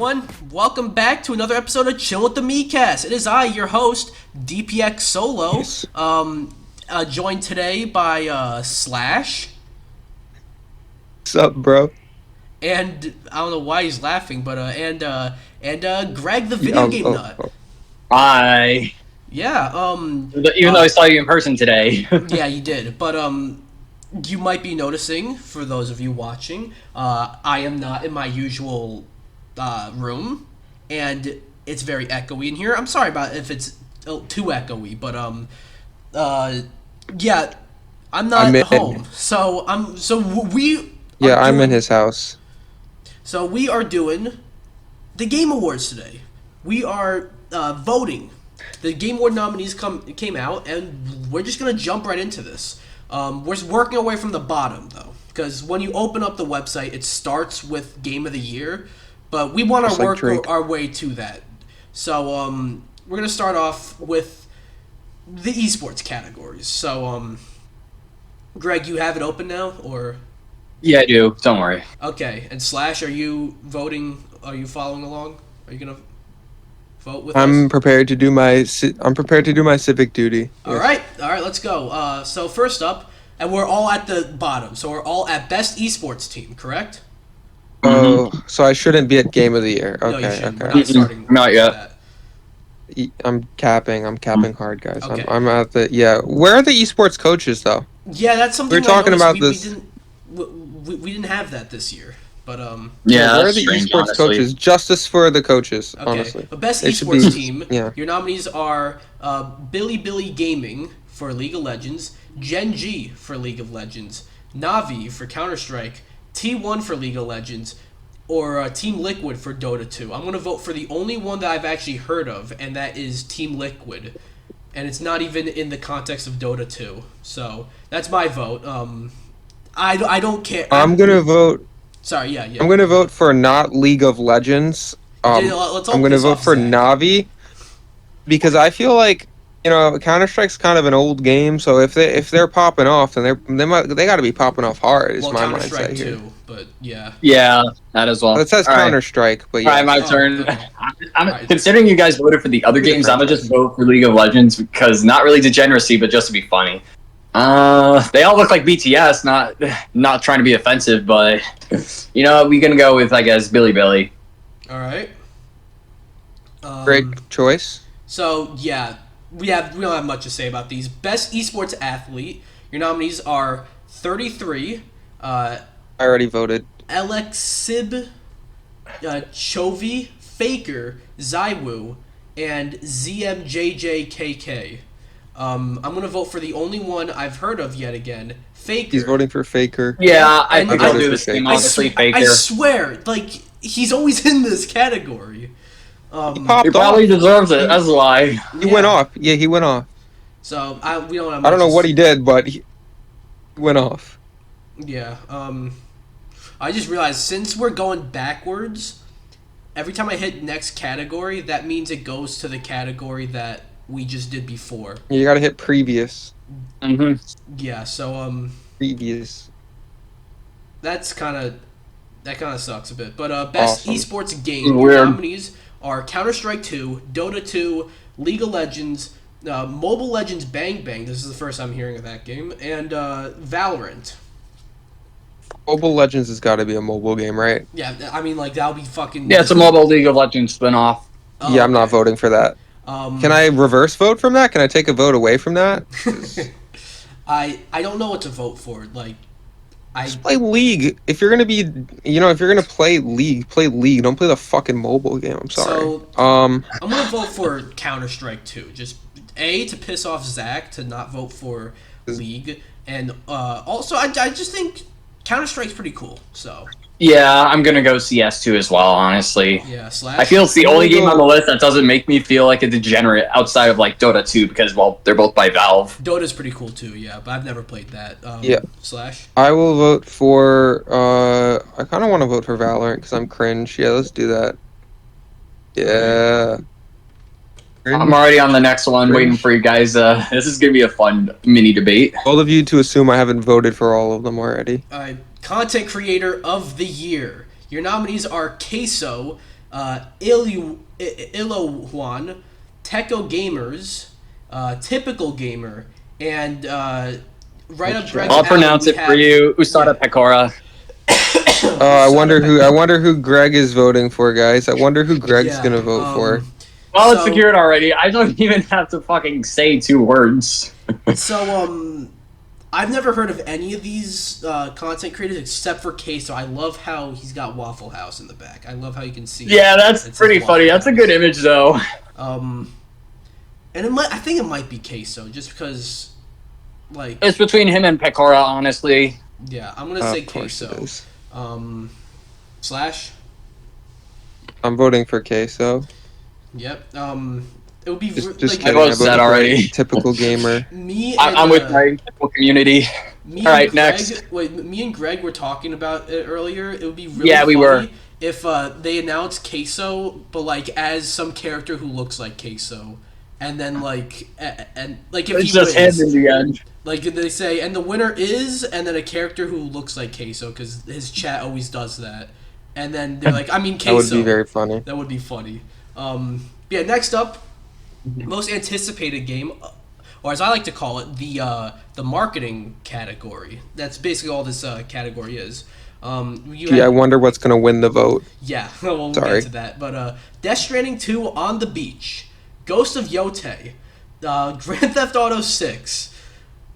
everyone? Welcome back to another episode of Chillin With The Miikcast. It is I, your host, DPX Solo, Yes. joined today by Slash, What's up, bro? and I don't know why he's laughing, but and Greg the video game nut. Hi. Yeah, Even though I saw you in person today. yeah, you did, but you might be noticing, for those of you watching, I am not in my usual room, and it's very echoey in here. I'm sorry about if it's too echoey, but yeah, I'm not home, so I'm in his house. So we are doing the Game Awards today. We are voting. The Game Award nominees came out, and we're just gonna jump right into this. We're working our way from the bottom, though, because when you open up the website, it starts with Game of the Year, but we want to work our way to that. So we're gonna start off with the esports categories. So Greg, you have it open now, or? Yeah, I do. Don't worry. Okay, and Slash, are you voting? Are you following along? Are you gonna vote with us? I'm prepared to do my civic duty. All right, let's go. So first up, and we're all at the bottom. So we're all at best esports team, correct? Oh, so I shouldn't be at Game of the Year. No, you Okay, shouldn't. okay. We're not starting. Not yet. That. I'm capping hard, guys. Okay. I'm at the Where are the esports coaches though? Yeah, that's something We're talking I noticed. about this. We didn't have that this year, but Yeah, where are that's the strange, esports honestly. coaches? Justice for the coaches, okay. honestly. But best It should esports be- team. yeah. Your nominees are Billy Gaming for League of Legends, Gen G for League of Legends, Navi for Counter Strike, T1 for League of Legends, or Team Liquid for Dota 2. I'm gonna vote for the only one that I've actually heard of, and that is Team Liquid. And it's not even in the context of Dota 2. So that's my vote. I don't care. I'm gonna vote. Sorry, yeah. I'm gonna vote for not League of Legends. Yeah, let's all I'm gonna piss vote off for Zach. Navi because I feel like Counter Strike's kind of an old game. So if they're popping off, then they got to be popping off hard. Is Well, my Counter mindset Strike here. too, but yeah. Yeah, that as well. It says All right. Counter Strike, but yeah. All right, my Oh, turn. okay. I'm Alright. considering you guys voted for the other Who's the games. I'm gonna franchise? just vote for League of Legends because not really degeneracy, but just to be funny. They all look like BTS. Not trying to be offensive, but we're gonna go with, I guess, Billy. All right. Great choice. So yeah, we don't have much to say about these. Best esports athlete. Your nominees are 33, I already voted. Alexib, Chovy, Faker, Zywoo, and ZMJJKK. I'm gonna vote for the only one I've heard of yet again, Faker. He's voting for Faker. Yeah, I And think I I'll voted do for the same. Faker. Honestly, Faker. I swear, like he's always in this category. He popped He probably deserves it. That's why. He went off. Yeah, he went off. So we don't have. I don't know much what he did, but he went off. Yeah. I just realized since we're going backwards, every time I hit next category, that means it goes to the category that we just did before. You gotta hit previous. Yeah. So Previous. that kind of sucks a bit. But best Awesome. esports game. Weird. Your nominees are Counter Strike 2, Dota 2, League of Legends, Mobile Legends Bang Bang. This is the first I'm hearing of that game, and Valorant. Mobile Legends has got to be a mobile game, right? Yeah, I mean, like that'll be fucking. Yeah, it's a mobile League of Legends spinoff. Oh, Yeah, I'm not okay. voting for that. Can I reverse vote from that? Can I take a vote away from that? I don't know what to vote for. Like, Just play League. If you're gonna be, if you're gonna play League, play League. Don't play the fucking mobile game. I'm sorry. So- Um, I'm gonna vote for Counter Strike 2. Just to piss off Zach to not vote for League, and also I just think Counter Strike's pretty cool. So Yeah, I'm gonna go CS2 as well. Honestly. yeah, Slash. I feel it's the only game on the list that doesn't make me feel like a degenerate outside of like Dota 2 because they're both by Valve. Dota's pretty cool too. Yeah, but I've never played that. Yeah. Slash. I will vote for. I kind of want to vote for Valorant because I'm cringe. Yeah, let's do that. Yeah. I'm already on the next one, waiting for you guys. This is gonna be a fun mini debate. All of you to assume I haven't voted for all of them already. Content Creator of the Year. Your nominees are Queso, Ilohuan, Techo Gamers, Typical Gamer, and right up Greg's I'll alley, pronounce we it for have- you, Usada Pecora. I wonder who Greg is voting for, guys. I wonder who Greg's gonna vote for. Well, it's So- secured already. I don't even have to fucking say 2 words. So, I've never heard of any of these content creators except for Queso. I love how he's got Waffle House in the back. I love how you can see. Yeah, that's it says pretty Waffle funny. That's a House. good image, though. And I think it might be Queso, just because, like, It's between him and Pecora, honestly. yeah, I'm gonna say Of course it Queso. is. Slash. I'm voting for Queso. Yep. It would be Just like kidding. I voted voted that for already. Typical gamer. me. And, I'm with my typical community. Me All right, and Greg, next. Wait, me and Greg were talking about it earlier. It would be really Yeah, we funny were. if they announced Queso, but like as some character who looks like Queso, and then like and like if It's he just wins, him in the end. like they say, and the winner is, and then a character who looks like Queso because his chat always does that, and then they're like, I mean Queso. That would be very funny. That would be funny. Yeah. Next up, most anticipated game, or as I like to call it, the marketing category. That's basically all this category is. Gee, I wonder what's gonna win the vote. Yeah, we'll Sorry. get to that. But Death Stranding 2 on the Beach, Ghost of Yotei, Grand Theft Auto 6,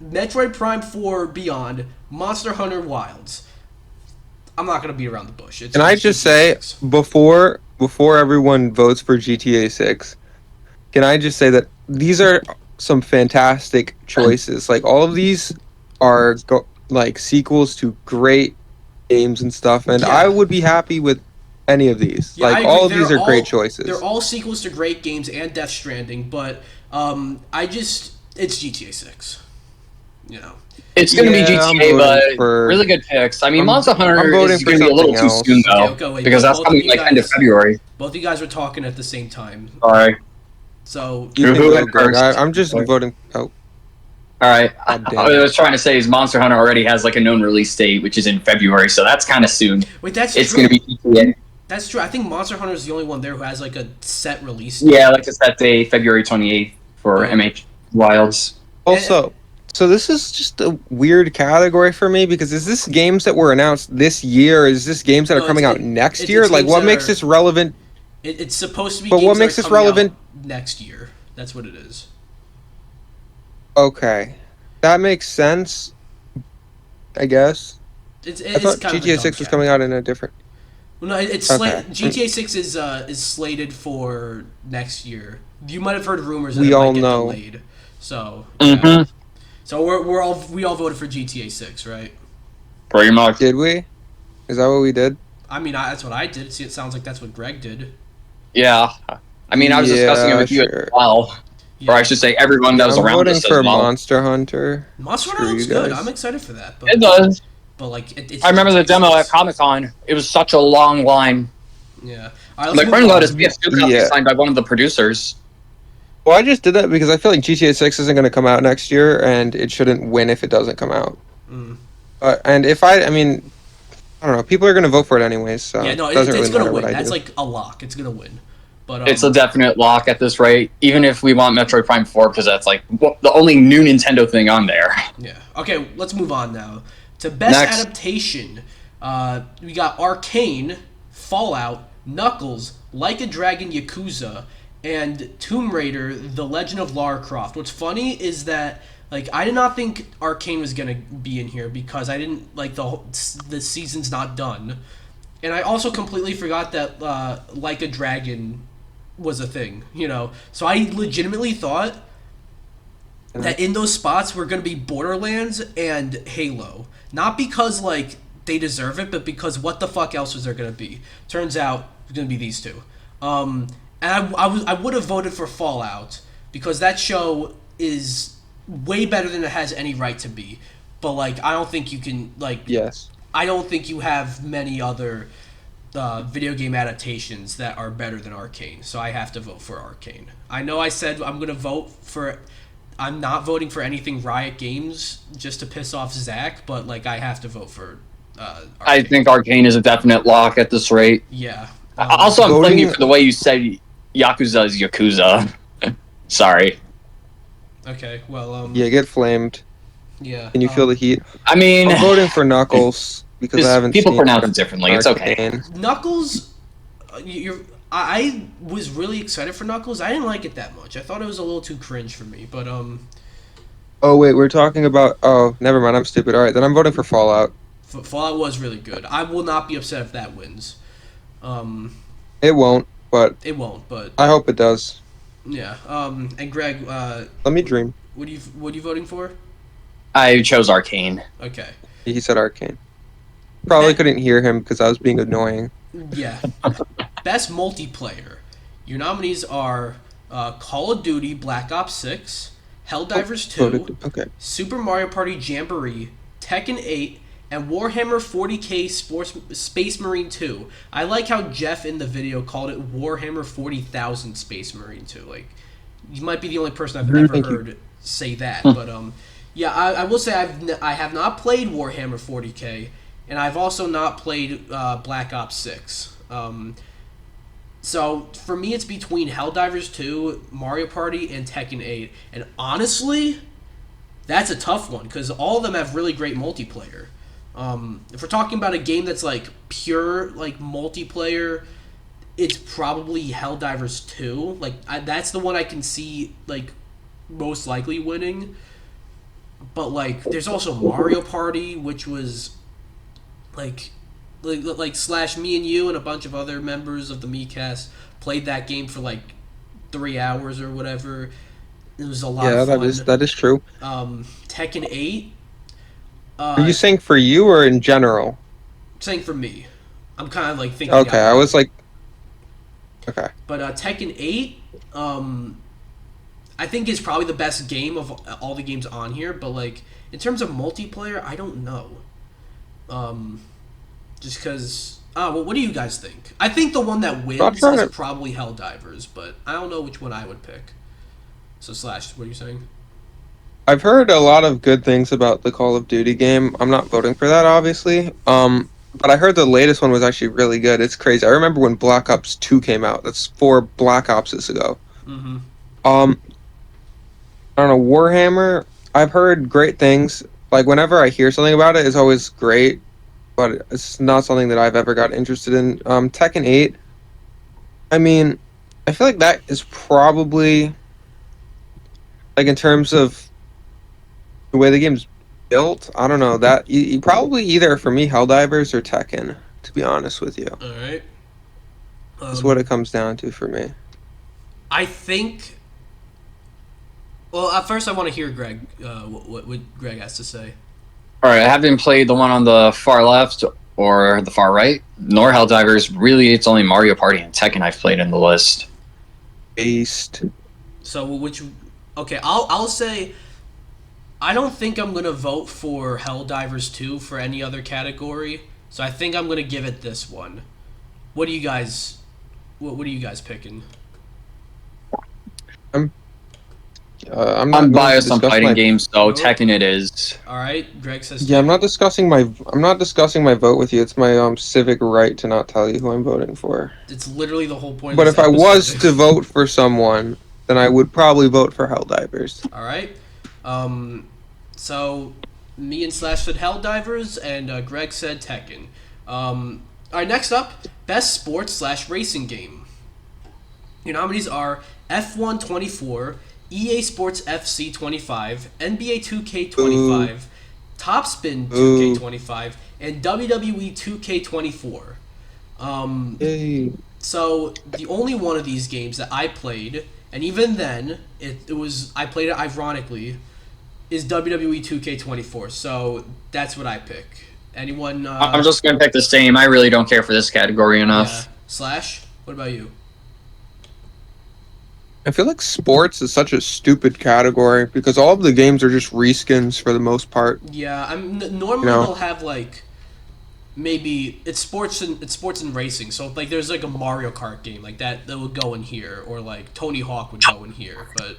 Metroid Prime 4 Beyond, Monster Hunter Wilds. I'm not gonna beat around the bush. Can I just say, before everyone votes for GTA 6, can I just say that these are some fantastic choices. Like, all of these are like sequels to great games and stuff, and Yeah. I would be happy with any of these. Yeah, I like, agree. all of They're these are all- great choices. They're all sequels to great games and Death Stranding, but it's GTA 6. You know. It's going to Yeah, be I'm GTA, voting but for- really good picks. I mean, I'm- Monster I'm Hunter voting is for going to be a little something too else. soon, though. Okay, wait, because that's both of coming you like end of guys- February. Both of you guys were talking at the same time. Sorry. So You can Who vote, went Greg. first? I'm just voting. Oh, All right. God damn I it. was trying to say is Monster Hunter already has like a known release date, which is in February, so that's kind of soon. wait, that's It's true. going to be GTA. That's true. I think Monster Hunter is the only one there who has like a set release date. Yeah, like I said, day February 28th for MH Wilds. Also, so this is just a weird category for me, because is this games that were announced this year? Is this games that No, are coming it's- out next it's year? Like, games what that makes are- this relevant? It's supposed to be. But games what that makes are this coming out relevant- next year? That's what it is. Okay, that makes sense, I guess. It's I thought kind of a GTA dumb 6 was cat. coming out in a different... Well, no, it's Okay. GTA 6 is slated for next year. You might have heard rumors that We it all might get know. delayed. So Mhm. so we all voted for GTA 6, right? Pretty much. Did we? Is that what we did? I mean, that's what I did. See, it sounds like that's what Greg did. Yeah. I mean, I was discussing it Yeah, with you sure. as well. Yeah. Or I should say, everyone that was I'm around voting us as for well. Monster Hunter. Monster Screw Hunter looks you good. guys. I'm excited for that. But, It does. But like, it's I remember the GTA demo 6. at Comic Con. It was such a long line. Yeah. All right, My let's friend move got on. his PS2 copy Yeah. signed by one of the producers. Well, I just did that because I feel like GTA 6 isn't going to come out next year, and it shouldn't win if it doesn't come out. Mm. And if I mean, I don't know, people are going to vote for it anyways, so Yeah, no, it doesn't it's really gonna matter win. what I That's do. like a lock. It's gonna win. But It's a definite lock at this rate, even if we want Metroid Prime 4, because that's like the only new Nintendo thing on there. yeah. Okay, let's move on now to best Next. adaptation. We got Arcane, Fallout, Knuckles, Like a Dragon, Yakuza, and Tomb Raider: The Legend of Lara Croft. What's funny is that like I did not think Arcane was gonna be in here because I didn't like the season's not done, and I also completely forgot that Like a Dragon was a thing. You know, so I legitimately thought that in those spots were going to be Borderlands and Halo. Not because, like, they deserve it, but because what the fuck else was there going to be? Turns out it's going to be these two. And I would have voted for Fallout because that show is way better than it has any right to be. But, like, I don't think you can, like... Yes. I don't think you have many other video game adaptations that are better than Arcane. So I have to vote for Arcane. I know I said I'm going to vote for... I'm not voting for anything Riot Games just to piss off Zach, but like I have to vote for. I think Arcane is a definite lock at this rate. Yeah, Also, I'm Voting- blaming you for the way you said Yakuza is Yakuza. Sorry. Okay, well, Yeah, get flamed. yeah. Can you feel the heat? I mean, I'm voting for Knuckles because I haven't people seen pronounce it differently. It's okay. Arcane. Knuckles, I was really excited for Knuckles. I didn't like it that much. I thought it was a little too cringe for me, but Oh wait, we're talking about. Oh, never mind. I'm stupid. All right, then I'm voting for Fallout. Fallout was really good. I will not be upset if that wins. It won't, but It won't, but I hope it does. yeah. And Greg, Let me dream. what are you voting for? I chose Arcane. Okay. He said Arcane. Probably couldn't hear him because I was being annoying. Yeah. Best multiplayer. Your nominees are Call of Duty Black Ops 6, Helldivers 2, Voted. Okay. Super Mario Party Jamboree, Tekken 8, and Warhammer 40k Space Marine 2. I like how Jeff in the video called it Warhammer 40,000 Space Marine 2. Like, you might be the only person I've ever Thank you. heard say that. But yeah, I will say I have not played Warhammer 40k, and I've also not played Black Ops 6. So for me, it's between Helldivers 2, Mario Party, and Tekken 8. And honestly, that's a tough one because all of them have really great multiplayer. If we're talking about a game that's like pure like multiplayer, it's probably Helldivers 2. Like that's the one I can see like most likely winning. But like, there's also Mario Party, which was like slash me and you and a bunch of other members of the Miikcast played that game for like 3 hours or whatever. It was a lot of fun. that is true. Tekken 8. Are you saying for you or in general? Saying for me. I'm kind of like thinking. Okay, I was like. Okay. But Tekken 8, I think is probably the best game of all the games on here. But like in terms of multiplayer, I don't know. Just because. Well, what do you guys think? I think the one that wins is probably Helldivers, but I don't know which one I would pick. So Slash, what are you saying? I've heard a lot of good things about the Call of Duty game. I'm not voting for that, obviously. But I heard the latest one was actually really good. It's crazy. I remember when Black Ops 2 came out. That's 4 Black Opses ago. Mm-hmm. I don't know, Warhammer, I've heard great things. Like, whenever I hear something about it, it's always great. But it's not something that I've ever got interested in. Tekken 8, I mean, I feel like that is probably, like, in terms of the way the game's built, I don't know, that you probably either, for me, Helldivers or Tekken, to be honest with you. All right. That's what it comes down to for me. I think. Well, at first, I want to hear Greg. What Greg has to say. All right, I haven't played the one on the far left or the far right, nor Helldivers. Really, it's only Mario Party and Tekken I've played in the list. Based. So which? Okay, I'll say. I don't think I'm gonna vote for Helldivers 2 for any other category. So I think I'm gonna give it this one. What do you guys? What are you guys picking? I'm biased on fighting games, so Tekken it is. All right, Greg says. Yeah, I'm not discussing my vote with you. It's my civic right to not tell you who I'm voting for. It's literally the whole point. But of if I was to vote for someone, then I would probably vote for Helldivers. All right. So me and Slash said Helldivers, and Greg said Tekken. All right, next up, best sports/racing game. Your nominees are F1 24, EA Sports FC 25, NBA 2K 25, Topspin 2K 25, and WWE 2K 24. So the only one of these games that I played, and even then, I played it ironically, is WWE 2K 24. So that's what I pick. Anyone? I'm just gonna pick the same. I really don't care for this category enough. Yeah. Slash, what about you? I feel like sports is such a stupid category because all of the games are just reskins for the most part. Yeah, normally they'll have like maybe it's sports and racing. So like there's like a Mario Kart game like that would go in here, or like Tony Hawk would go in here, but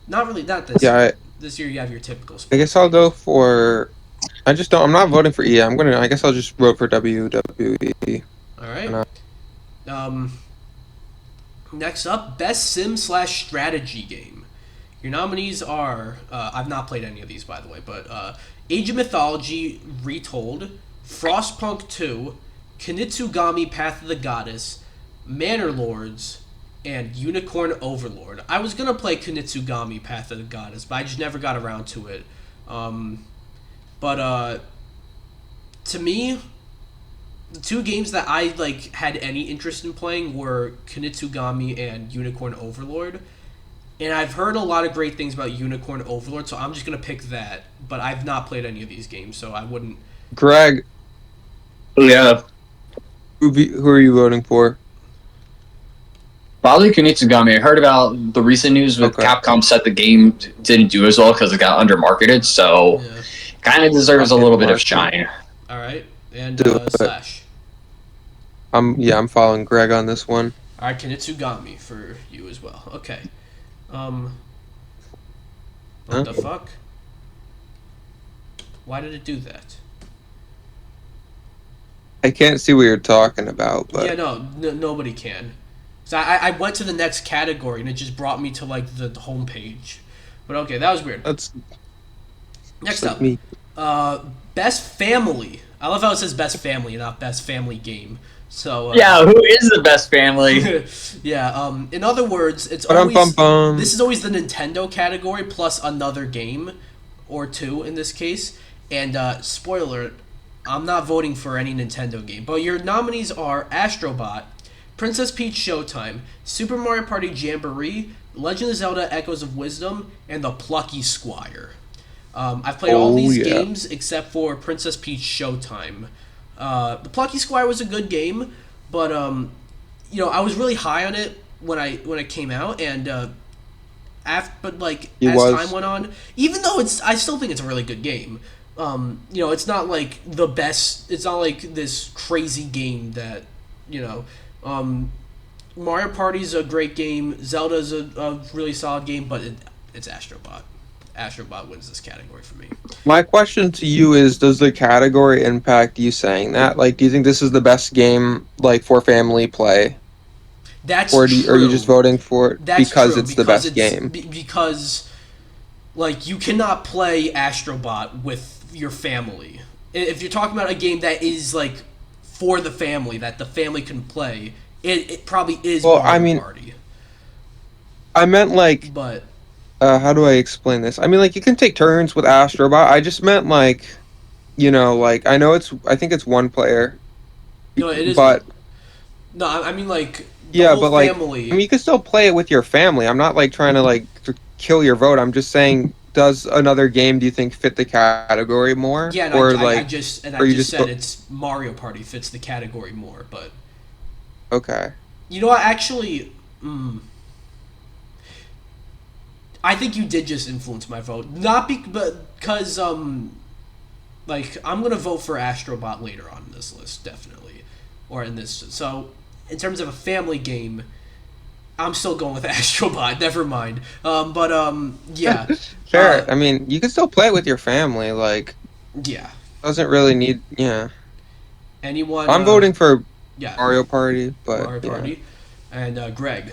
not really. Not this. Yeah. This year you have your typical sports. I guess I'll go for. I'm not voting for EA. I guess I'll just vote for WWE. All right. Next up, best sim/strategy game. Your nominees are I've not played any of these, by the way, but Age of Mythology Retold, Frostpunk 2, Kunitsugami Path of the Goddess, Manor Lords, and Unicorn Overlord. I was gonna play Kunitsugami Path of the Goddess, but I just never got around to it. But to me, the two games that I had any interest in playing were Kunitsugami and Unicorn Overlord. And I've heard a lot of great things about Unicorn Overlord, so I'm just gonna pick that. But I've not played any of these games, so I wouldn't. Greg, Yeah. who are you voting for? Probably Kunitsugami. I heard about the recent news with Okay. Capcom said the game didn't do as well because it got undermarketed, so Yeah. kind of deserves a Okay, little bit of Mark. shine. All right, and Do it. Slash. I'm following Greg on this one. All right, Kunitsugami for you as well. Okay. What Huh? the fuck? Why did it do that? I can't see what you're talking about, but Yeah, nobody can. So I went to the next category and it just brought me to the home page. But okay, that was weird. that's Next like up, me. best family. I love how it says best family and not best family game. So Yeah, who is the best family? yeah. In other words, it's Ba-dum-bum-bum. this is always the Nintendo category plus another game, or two in this case. And spoiler, I'm not voting for any Nintendo game. But your nominees are Astrobot, Princess Peach Showtime, Super Mario Party Jamboree, Legend of Zelda Echoes of Wisdom, and The Plucky Squire. I've played all these games except for Princess Peach Showtime. The Plucky Squire was a good game, but I was really high on it when it came out, and as time went on, even though I still think it's a really good game. It's not like the best. It's not like this crazy game that Mario Party's a great game. Zelda's a really solid game, but it's Astrobot. Astrobot wins this category for me. My question to you is, does the category impact you saying that? Do you think this is the best game, for family play? That's or true. Are you just voting for it That's because true, it's the best game? Because, you cannot play Astrobot with your family. If you're talking about a game that is, for the family, that the family can play, it probably is Mario Party. I meant, But... how do I explain this? I mean, you can take turns with Astrobot. I just meant, I know I think it's one player. No, it is. But... No, I mean, yeah, whole but, family... I mean, you can still play it with your family. I'm not, trying to, kill your vote. I'm just saying, does another game, do you think, fit the category more? Yeah, and or, I just said it's Mario Party fits the category more, but... Okay. You know what, actually... I think you did just influence my vote. Not because, I'm going to vote for Astrobot later on in this list, definitely. Or in this... So, in terms of a family game, I'm still going with Astrobot. Never mind. Yeah. Fair. I mean, you can still play it with your family. Yeah. Doesn't really need... Yeah. Anyone... I'm voting for yeah. Mario Party, but... Mario Party. And Greg.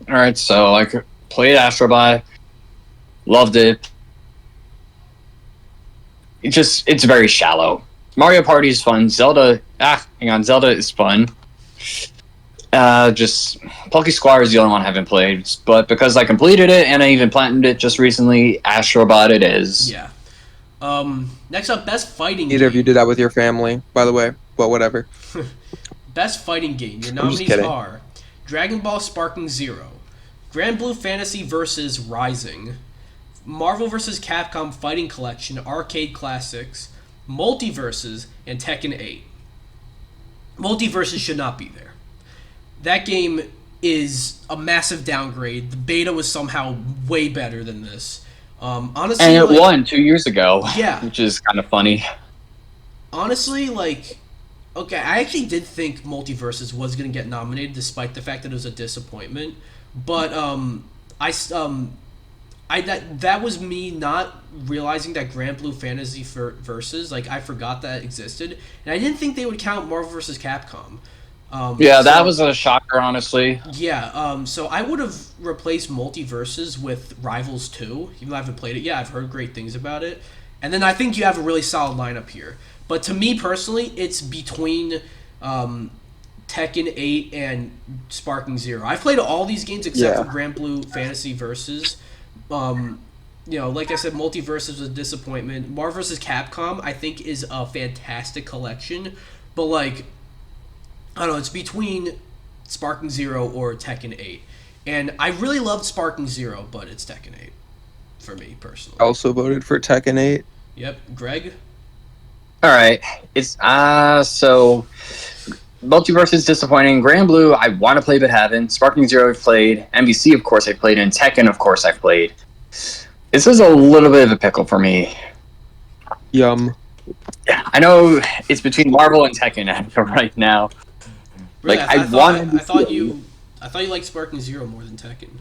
Alright, so, played Astrobot, loved it. It's very shallow. Mario Party is fun. Zelda is fun. Just Plucky Squire is the only one I haven't played, but because I completed it and I even platinumed it just recently, Astrobot it is. Yeah. Next up, best fighting Neither of game. you did that with your family, by the way, but whatever. Best fighting game. Your I'm just nominees kidding. are Dragon Ball Sparking Zero, Grand Blue Fantasy vs. Rising, Marvel vs. Capcom Fighting Collection Arcade Classics, Multiverses, and Tekken 8. Multiverses should not be there. That game is a massive downgrade. The beta was somehow way better than this. Honestly, And it won 2 years ago. Yeah. Which is kind of funny. Honestly, okay, I actually did think Multiverses was going to get nominated despite the fact that it was a disappointment. But that was me not realizing that Grand Blue Fantasy Versus, I forgot that existed, and I didn't think they would count Marvel vs. Capcom. That was a shocker, honestly. Yeah, so I would have replaced Multiverses with Rivals 2, even though I haven't played it yet. I've heard great things about it. And then I think you have a really solid lineup here. But to me personally, it's between Tekken 8 and Sparking Zero. I've played all these games except for Grand Blue Fantasy Versus. Like I said, Multiverses was a disappointment. Marvel vs. Capcom, I think, is a fantastic collection. But, like, I don't know, it's between Sparking Zero or Tekken 8. And I really loved Sparking Zero, but it's Tekken 8 for me, personally. I also voted for Tekken 8. Yep. Greg? Alright. It's, so... Multiverse is disappointing. Grand Blue, I want to play but haven't. Sparking Zero, I've played. MVC, of course, I played. And Tekken, of course, I've played. This is a little bit of a pickle for me. Yum. Yeah, I know it's between Marvel and Tekken right now. Really? Like, I thought you liked Sparking Zero more than Tekken.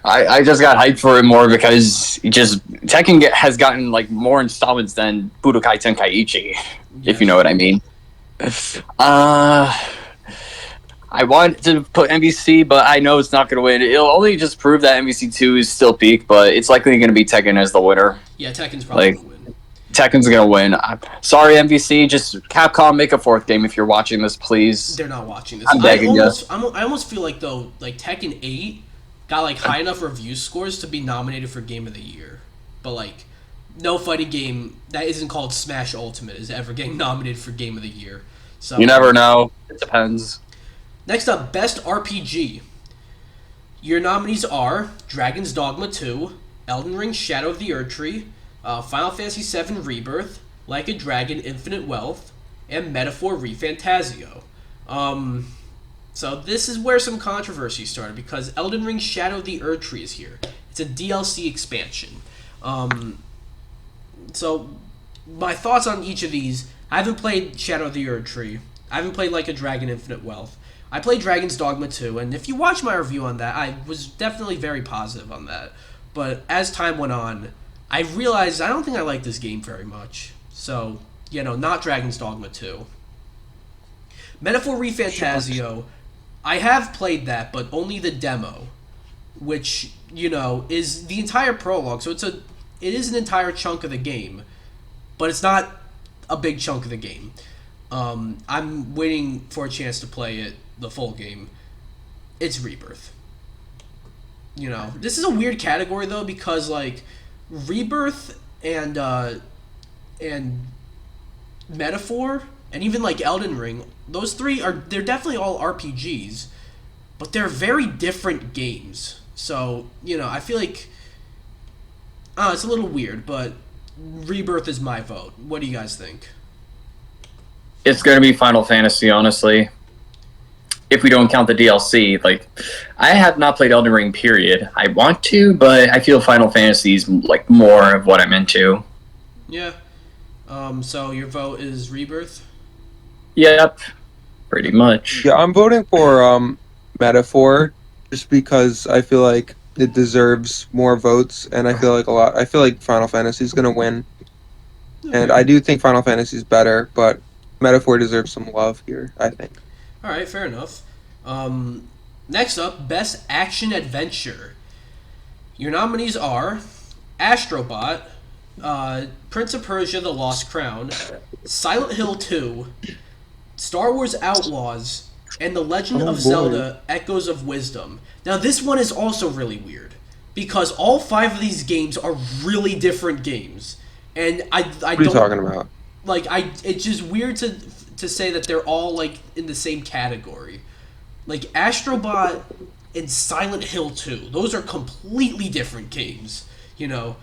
I just got hyped for it more because Tekken has gotten like more installments than Budokai Tenkaichi, if you know what I mean. I want to put MVC, but I know it's not going to win. It'll only just prove that MVC 2 is still peak, but it's likely going to be Tekken as the winner. Yeah, Tekken's probably going to win. Tekken's going to win. Sorry, MVC. Just Capcom, make a fourth game if you're watching this, please. They're not watching this. I'm begging you. I almost feel like, though, like Tekken 8 got like high enough review scores to be nominated for Game of the Year. But, like, no fighting game that isn't called Smash Ultimate is ever getting nominated for Game of the Year. So you never know. It depends. Next up, Best RPG. Your nominees are Dragon's Dogma 2, Elden Ring Shadow of the Erdtree, Final Fantasy VII Rebirth, Like a Dragon Infinite Wealth, and Metaphor ReFantazio. So this is where some controversy started, because Elden Ring Shadow of the Erdtree is here. It's a DLC expansion. So my thoughts on each of these: I haven't played Shadow of the Erdtree. I haven't played Like a Dragon Infinite Wealth. I played Dragon's Dogma 2, and if you watch my review on that, I was definitely very positive on that. But as time went on, I realized I don't think I like this game very much. So, not Dragon's Dogma 2. Metaphor ReFantazio, I have played that, but only the demo, which, is the entire prologue. So it is an entire chunk of the game, but it's not a big chunk of the game. I'm waiting for a chance to play it, the full game. It's Rebirth. This is a weird category though, because like Rebirth and Metaphor and even like Elden Ring, those three they're definitely all RPGs, but they're very different games. So, I feel like it's a little weird, but Rebirth is my vote. What do you guys think? It's going to be Final Fantasy, honestly. If we don't count the DLC. Like, I have not played Elden Ring, period. I want to, but I feel Final Fantasy is, like, more of what I'm into. Yeah. So your vote is Rebirth? Yep. Pretty much. Yeah, I'm voting for Metaphor, just because I feel like it deserves more votes, and I feel like Final Fantasy is going to win. Okay. And I do think Final Fantasy is better, but Metaphor deserves some love here, I think. All right, fair enough. Next up, Best Action Adventure. Your nominees are Astrobot, Prince of Persia: The Lost Crown, Silent Hill 2, Star Wars Outlaws, and The Legend of Zelda: Echoes of Wisdom. Now, this one is also really weird, because all 5 of these games are really different games. And I what are you talking about? Like, it's just weird to say that they're all, like, in the same category. Like, Astrobot and Silent Hill 2, those are completely different games, They're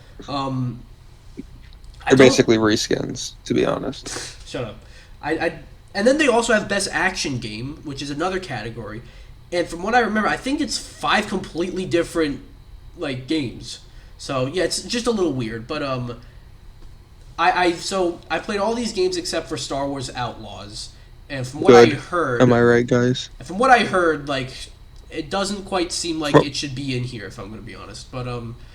basically reskins, to be honest. Shut up. And then they also have Best Action Game, which is another category. And from what I remember, I think it's 5 completely different, like, games. So, yeah, it's just a little weird. But, I played all these games except for Star Wars Outlaws, and from what I heard, am I right, guys? From what I heard, like, it doesn't quite seem like it should be in here, if I'm going to be honest. But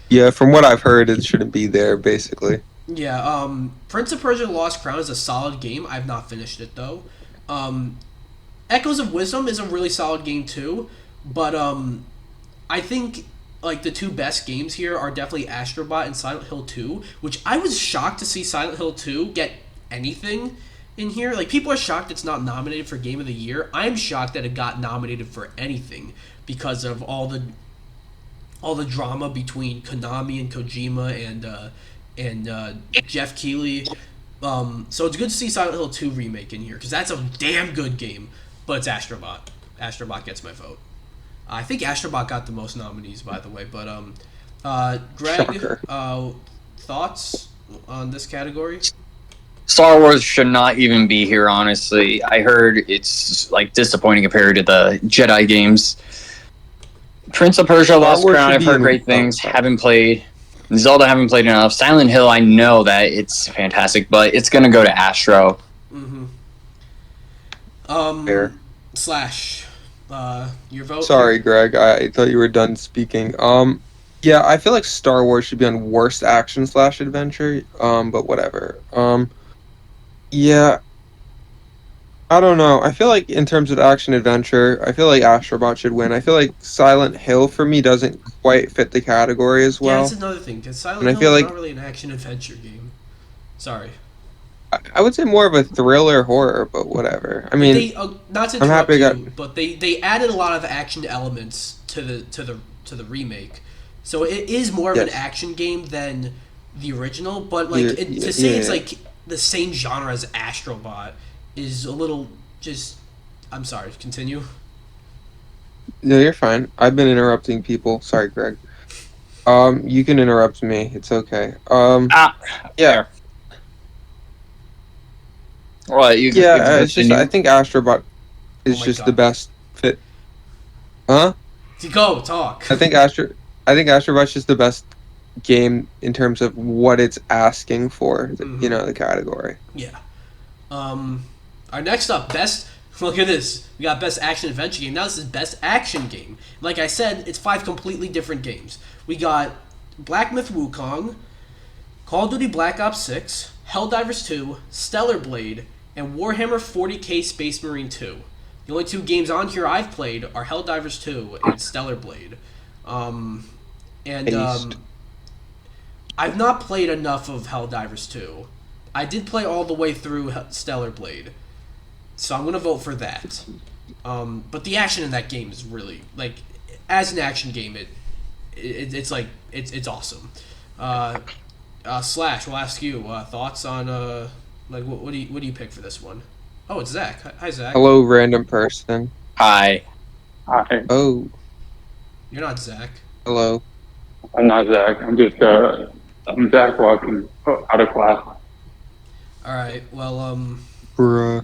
yeah, from what I've heard, it shouldn't be there, basically. Yeah, Prince of Persia: Lost Crown is a solid game. I've not finished it though. Echoes of Wisdom is a really solid game too, but I think like the two best games here are definitely Astrobot and Silent Hill 2, which I was shocked to see Silent Hill 2 get anything in here. Like, people are shocked it's not nominated for Game of the Year. I'm shocked that it got nominated for anything because of all the drama between Konami and Kojima and Jeff Keighley. So it's good to see Silent Hill 2 remake in here because that's a damn good game, but it's Astrobot. Astrobot gets my vote. I think Astrobot got the most nominees, by the way. But Greg, thoughts on this category? Star Wars should not even be here, honestly. I heard it's like disappointing compared to the Jedi games. Prince of Persia, Lost Crown, I've heard great things. Haven't played. Zelda, haven't played enough. Silent Hill, I know that it's fantastic, but it's gonna go to Astro. Fair. Slash, your vote? Sorry, Greg. I thought you were done speaking. Yeah, I feel like Star Wars should be on worst action / adventure. But whatever. Yeah. I don't know. I feel like in terms of action adventure, I feel like Astrobot should win. I feel like Silent Hill for me doesn't quite fit the category as well. Yeah, that's another thing because Silent Hill is not really an action adventure game. Sorry. I would say more of a thriller horror, but whatever. I mean, not to interrupt you, but they added a lot of action elements to the remake, so it is more of an action game than the original. But like to say it's like the same genre as Astrobot is a little just. I'm sorry. Continue. No, you're fine. I've been interrupting people. Sorry, Greg. You can interrupt me. It's okay. Yeah. Well, it's just I think Astrobot is just the best fit. Huh? Go talk. I think Astrobot's just the best game in terms of what it's asking for. The category. Yeah. Our next up, best. Look at this. We got best action adventure game. Now this is best action game. Like I said, it's 5 completely different games. We got Black Myth Wukong, Call of Duty Black Ops 6, Helldivers 2, Stellar Blade, and Warhammer 40k Space Marine 2. The only 2 games on here I've played are Helldivers 2 and Stellar Blade. I've not played enough of Helldivers 2. I did play all the way through Stellar Blade, so I'm going to vote for that. But the action in that game is really, like, as an action game, it's awesome. Slash, we'll ask you thoughts on what do you pick for this one? Oh, it's Zach. Hi, Zach. Hello, random person. Hi. Oh. You're not Zach. Hello. I'm not Zach. I'm just I'm Zach walking out of class. All right. Well, Bruh.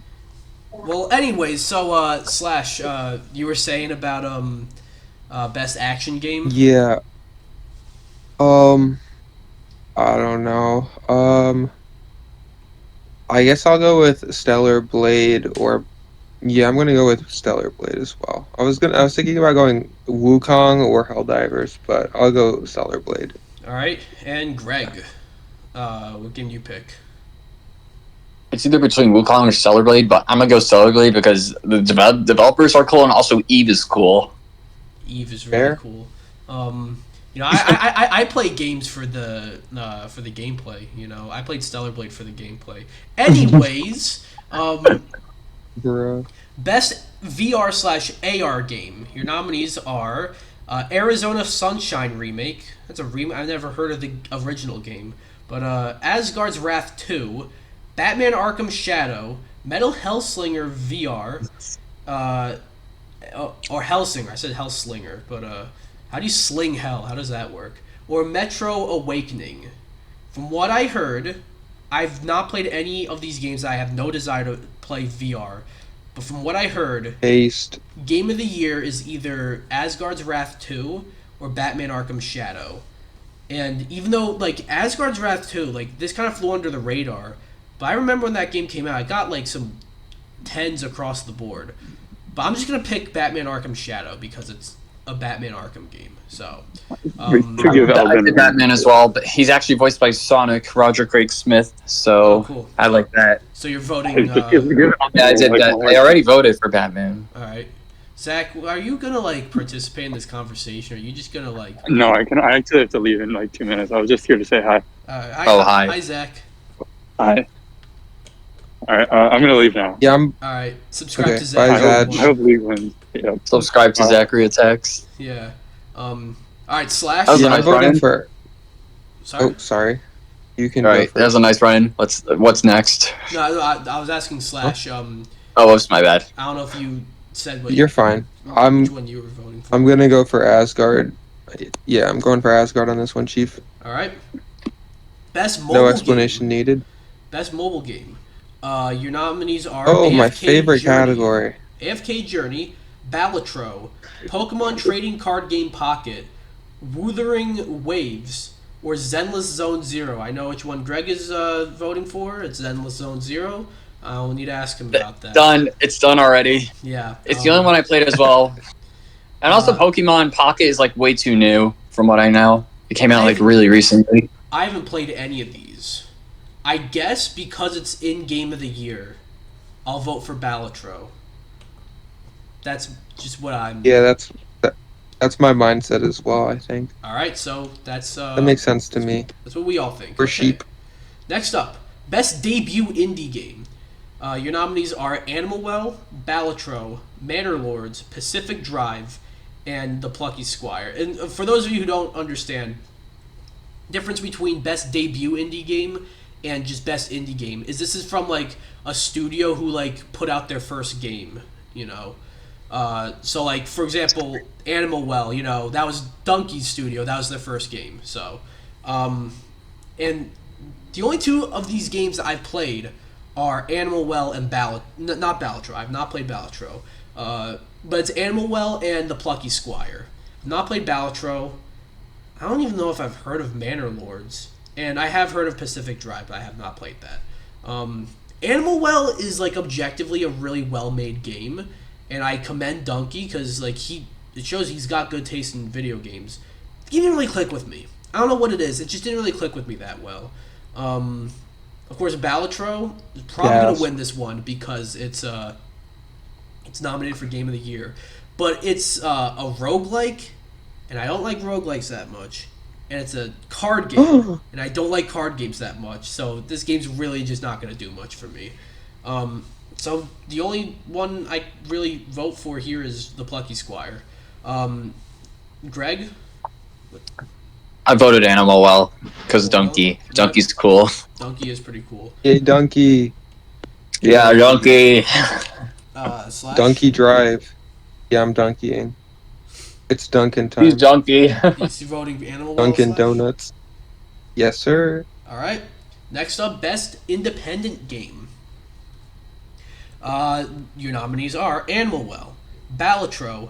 Well, anyways, so Slash, you were saying about best action game. Yeah. I don't know. I guess I'll go with Stellar Blade I'm gonna go with Stellar Blade as well. I was thinking about going Wukong or Helldivers, but I'll go Stellar Blade. All right, and Greg, what game do you pick? It's either between Wukong or Stellar Blade, but I'm gonna go Stellar Blade because the developers are cool and also Eve is cool. Eve is really cool. I play games for the gameplay. I played Stellar Blade for the gameplay. Anyways, best VR/AR game. Your nominees are Arizona Sunshine Remake. That's a remake. I've never heard of the original game, but Asgard's Wrath 2, Batman Arkham Shadow, Metal Hellslinger VR, or Hellsinger. I said Hellslinger, but how do you sling hell? How does that work? Or Metro Awakening. From what I heard, I've not played any of these games. I have no desire to play VR. But from what I heard, Game of the Year is either Asgard's Wrath 2 or Batman Arkham Shadow. And even though, like, Asgard's Wrath 2, like, this kind of flew under the radar, but I remember when that game came out, I got, like, some 10s across the board. But I'm just going to pick Batman Arkham Shadow because a Batman Arkham game. So, We should give I Elvin did Batman as well, but he's actually voiced by Sonic, Roger Craig Smith, so cool. I like that. So you're voting. Hey, just give Elvin Yeah, I did like, that. more. I already voted for Batman. All right, Zach, are you gonna like participate in this conversation, or are you just gonna like? No, I actually have to leave in like 2 minutes. I was just here to say hi. Hi. Hi, Zach. Hi. All right, I'm gonna leave now. Yeah, I'm. All right, subscribe Okay, to bye, Zach. Zach. I hope League wins. Yeah. Subscribe to Zachary Attacks. Yeah. All right, Slash. That was a Yeah, I'm nice voting run-in. for. Sorry. Oh, sorry. You can All go right, that first. was a nice run-in. What's next? No, I was asking Slash. Oh, oops, my bad. I don't know if you said what. You're fine. Which one you were voting for. I'm gonna go for Asgard. Yeah, I'm going for Asgard on this one, Chief. All right. Best mobile No explanation game. needed. Best mobile game. Your nominees are Oh, my AFK favorite Journey, category. AFK Journey, Balatro, Pokemon Trading Card Game Pocket, Wuthering Waves, or Zenless Zone Zero. I know which one Greg is voting for. It's Zenless Zone Zero. I'll need to ask him about that. Done. It's done already. Yeah. It's the only one I played as well. And also, Pokemon Pocket is like way too new from what I know. It came out like really recently. I haven't played any of these. I guess because it's in Game of the Year, I'll vote for Balatro. That's just what I'm... Yeah, that's my mindset as well, I think. Alright, so that's... That makes sense to me. That's what we all think. We're Okay. sheep. Next up, Best Debut Indie Game. Your nominees are Animal Well, Balatro, Manor Lords, Pacific Drive, and The Plucky Squire. And for those of you who don't understand, difference between Best Debut Indie Game and just Best Indie Game is this is from like a studio who like put out their first game, you know. So like for example, Animal Well, you know, that was Donkey's studio, that was their first game. So and the only two of these games that I've played are Animal Well and not Balatro. I've not played Balatro. But it's Animal Well and The Plucky Squire. I've not played Balatro. I don't even know if I've heard of Manor Lords. And I have heard of Pacific Drive, but I have not played that. Animal Well is like objectively a really well-made game, and I commend Donkey because like it shows he's got good taste in video games. It didn't really click with me. I don't know what it is. It just didn't really click with me that well. Of course, Balatro is probably going to win this one because it's nominated for Game of the Year. But it's a roguelike, and I don't like roguelikes that much. And it's a card game, and I don't like card games that much. So this game's really just not going to do much for me. So the only one I really vote for here is The Plucky Squire. Greg? I voted Animal Well because Donkey. Donkey's cool. Donkey is pretty cool. Yay, Donkey. Yeah, Donkey. Slash? Donkey Drive. Yeah, I'm donkeying. It's Dunkin' time. He's Donkey. He's voting Animal Dunkin' Slash? Donuts. Yes, sir. All right. Next up, Best Independent Game. Your nominees are Animal Well, Balatro,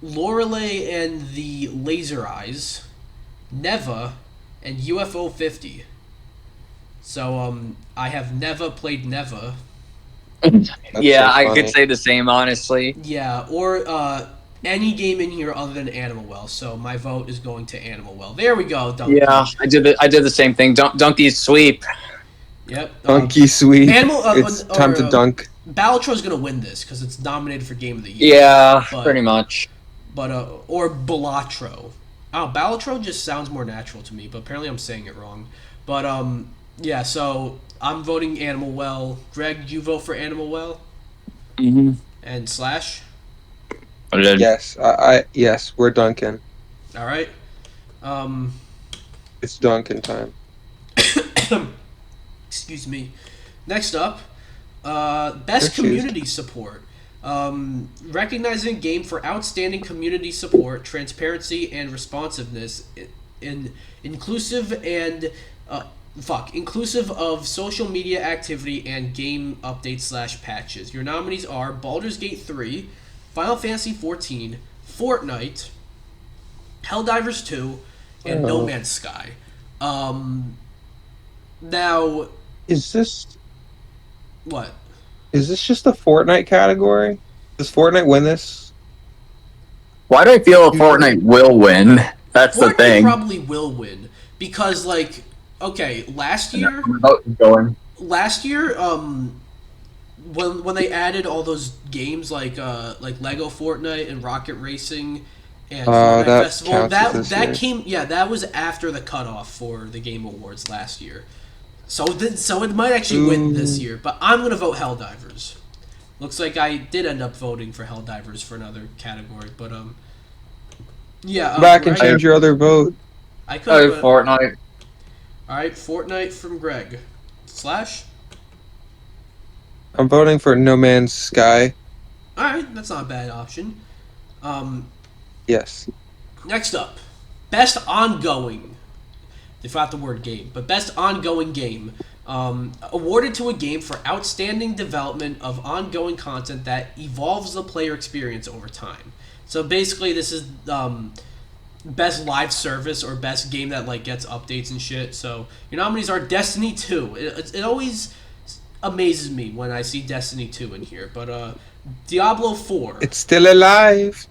Lorelei and the Laser Eyes, Neva, and UFO 50. So, I have never played Neva. Yeah, so I funny. could say the same, honestly. Yeah, or any game in here other than Animal Well. So my vote is going to Animal Well. There we go. Donkey. Yeah, I did the same thing. Donkey's sweep. Yep. Donkey sweet. Animal. It's time to dunk. Balatro is going to win this because it's nominated for Game of the Year. Yeah, But- pretty much. But or Balatro. Oh, Balatro just sounds more natural to me, but apparently I'm saying it wrong. But yeah. So I'm voting Animal Well. Greg, you vote for Animal Well, Mm-hmm. and Slash. Yes, yes, we're Dunkin'. All right. It's Dunkin' time. Excuse me. Next up, best Excuse. community support. Recognizing a game for outstanding community support, transparency, and responsiveness, inclusive of social media activity and game updates / patches. Your nominees are Baldur's Gate 3, Final Fantasy 14, Fortnite, Helldivers 2, and No Man's Sky. Now, Is this what? just the Fortnite category? Does Fortnite win this? Why do I feel Usually. Fortnite will win? That's the Fortnite thing. probably will win because, like, okay, last year, Going. when they added all those games like Lego Fortnite and Rocket Racing and Fortnite That Festival, counts as this year. that was after the cutoff for the Game Awards last year. So it might actually win this year, but I'm gonna vote Helldivers. Looks like I did end up voting for Helldivers for another category, but yeah. Back and Greg, change your other vote. I could. But, Fortnite. all right, Fortnite from Greg. Slash. I'm voting for No Man's Sky. All right, that's not a bad option. Yes. Next up, best ongoing. They forgot the word game, but best ongoing game. Awarded to a game for outstanding development of ongoing content that evolves the player experience over time. So basically, this is best live service or best game that like gets updates and shit. So your nominees are Destiny 2. It always amazes me when I see Destiny 2 in here, but Diablo 4. It's still alive.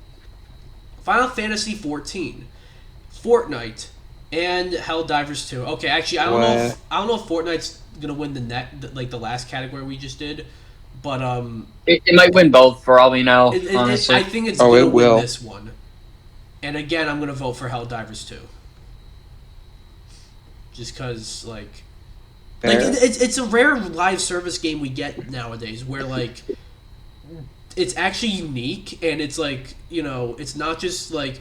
Final Fantasy 14, Fortnite, and Helldivers 2. Okay, actually, I don't know if Fortnite's gonna win the last category we just did, but It might win both for all we know. Honestly, I think it's gonna win will. this one. And again, I'm gonna vote for Helldivers 2. Just cause it's a rare live service game we get nowadays where like it's actually unique and it's like, you know, it's not just like,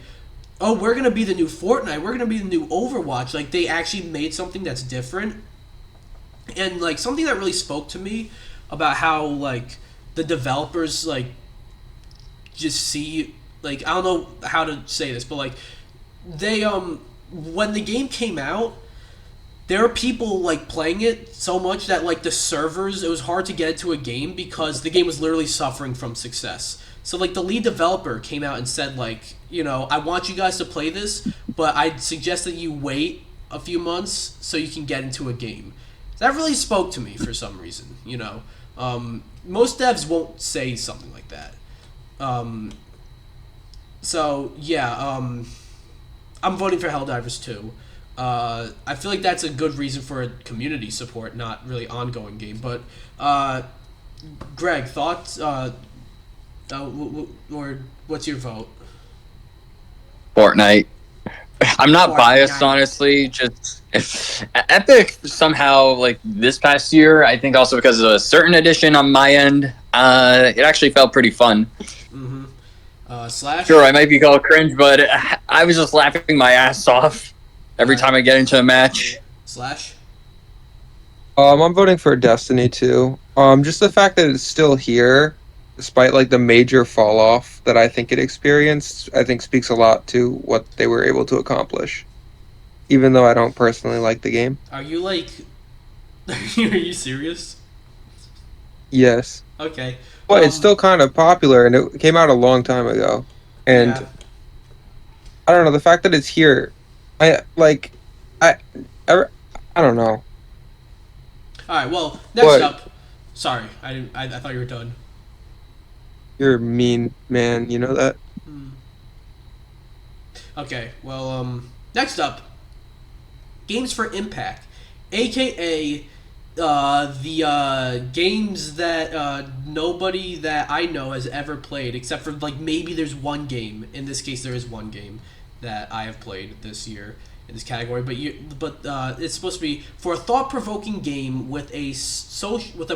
oh, we're gonna be the new Fortnite, we're gonna be the new Overwatch. Like they actually made something that's different. And like something that really spoke to me about how like the developers like just see, like, I don't know how to say this, but like they when the game came out, there are people like playing it so much that like the servers, it was hard to get into a game because the game was literally suffering from success. So like the lead developer came out and said like, you know, I want you guys to play this, but I'd suggest that you wait a few months so you can get into a game. That really spoke to me for some reason, you know. Most devs won't say something like that. So yeah, I'm voting for Helldivers 2. I feel like that's a good reason for community support, not really ongoing game. But Greg, thoughts? Or what's your vote? Fortnite. I'm not Fortnite. biased, honestly. Just Epic somehow, like this past year, I think also because of a certain edition on my end, it actually felt pretty fun. Mm-hmm. Slash. Sure, I might be called cringe, but I was just laughing my ass off every time I get into a match. Slash. I'm voting for Destiny 2. Just the fact that it's still here, despite like the major fall off that I think it experienced, I think speaks a lot to what they were able to accomplish. Even though I don't personally like the game. Are you like? Are you serious? Yes. Okay. But it's still kind of popular, and it came out a long time ago. And yeah. I don't know, the fact that it's here, I don't know. All right. Well, next up. Sorry, I thought you were done. You're a mean man, you know that? Okay. Well, next up, Games for Impact, aka the games that nobody that I know has ever played, except for like maybe there's one game. In this case, there is one game that I have played this year in this category. But it's supposed to be for a thought-provoking game with a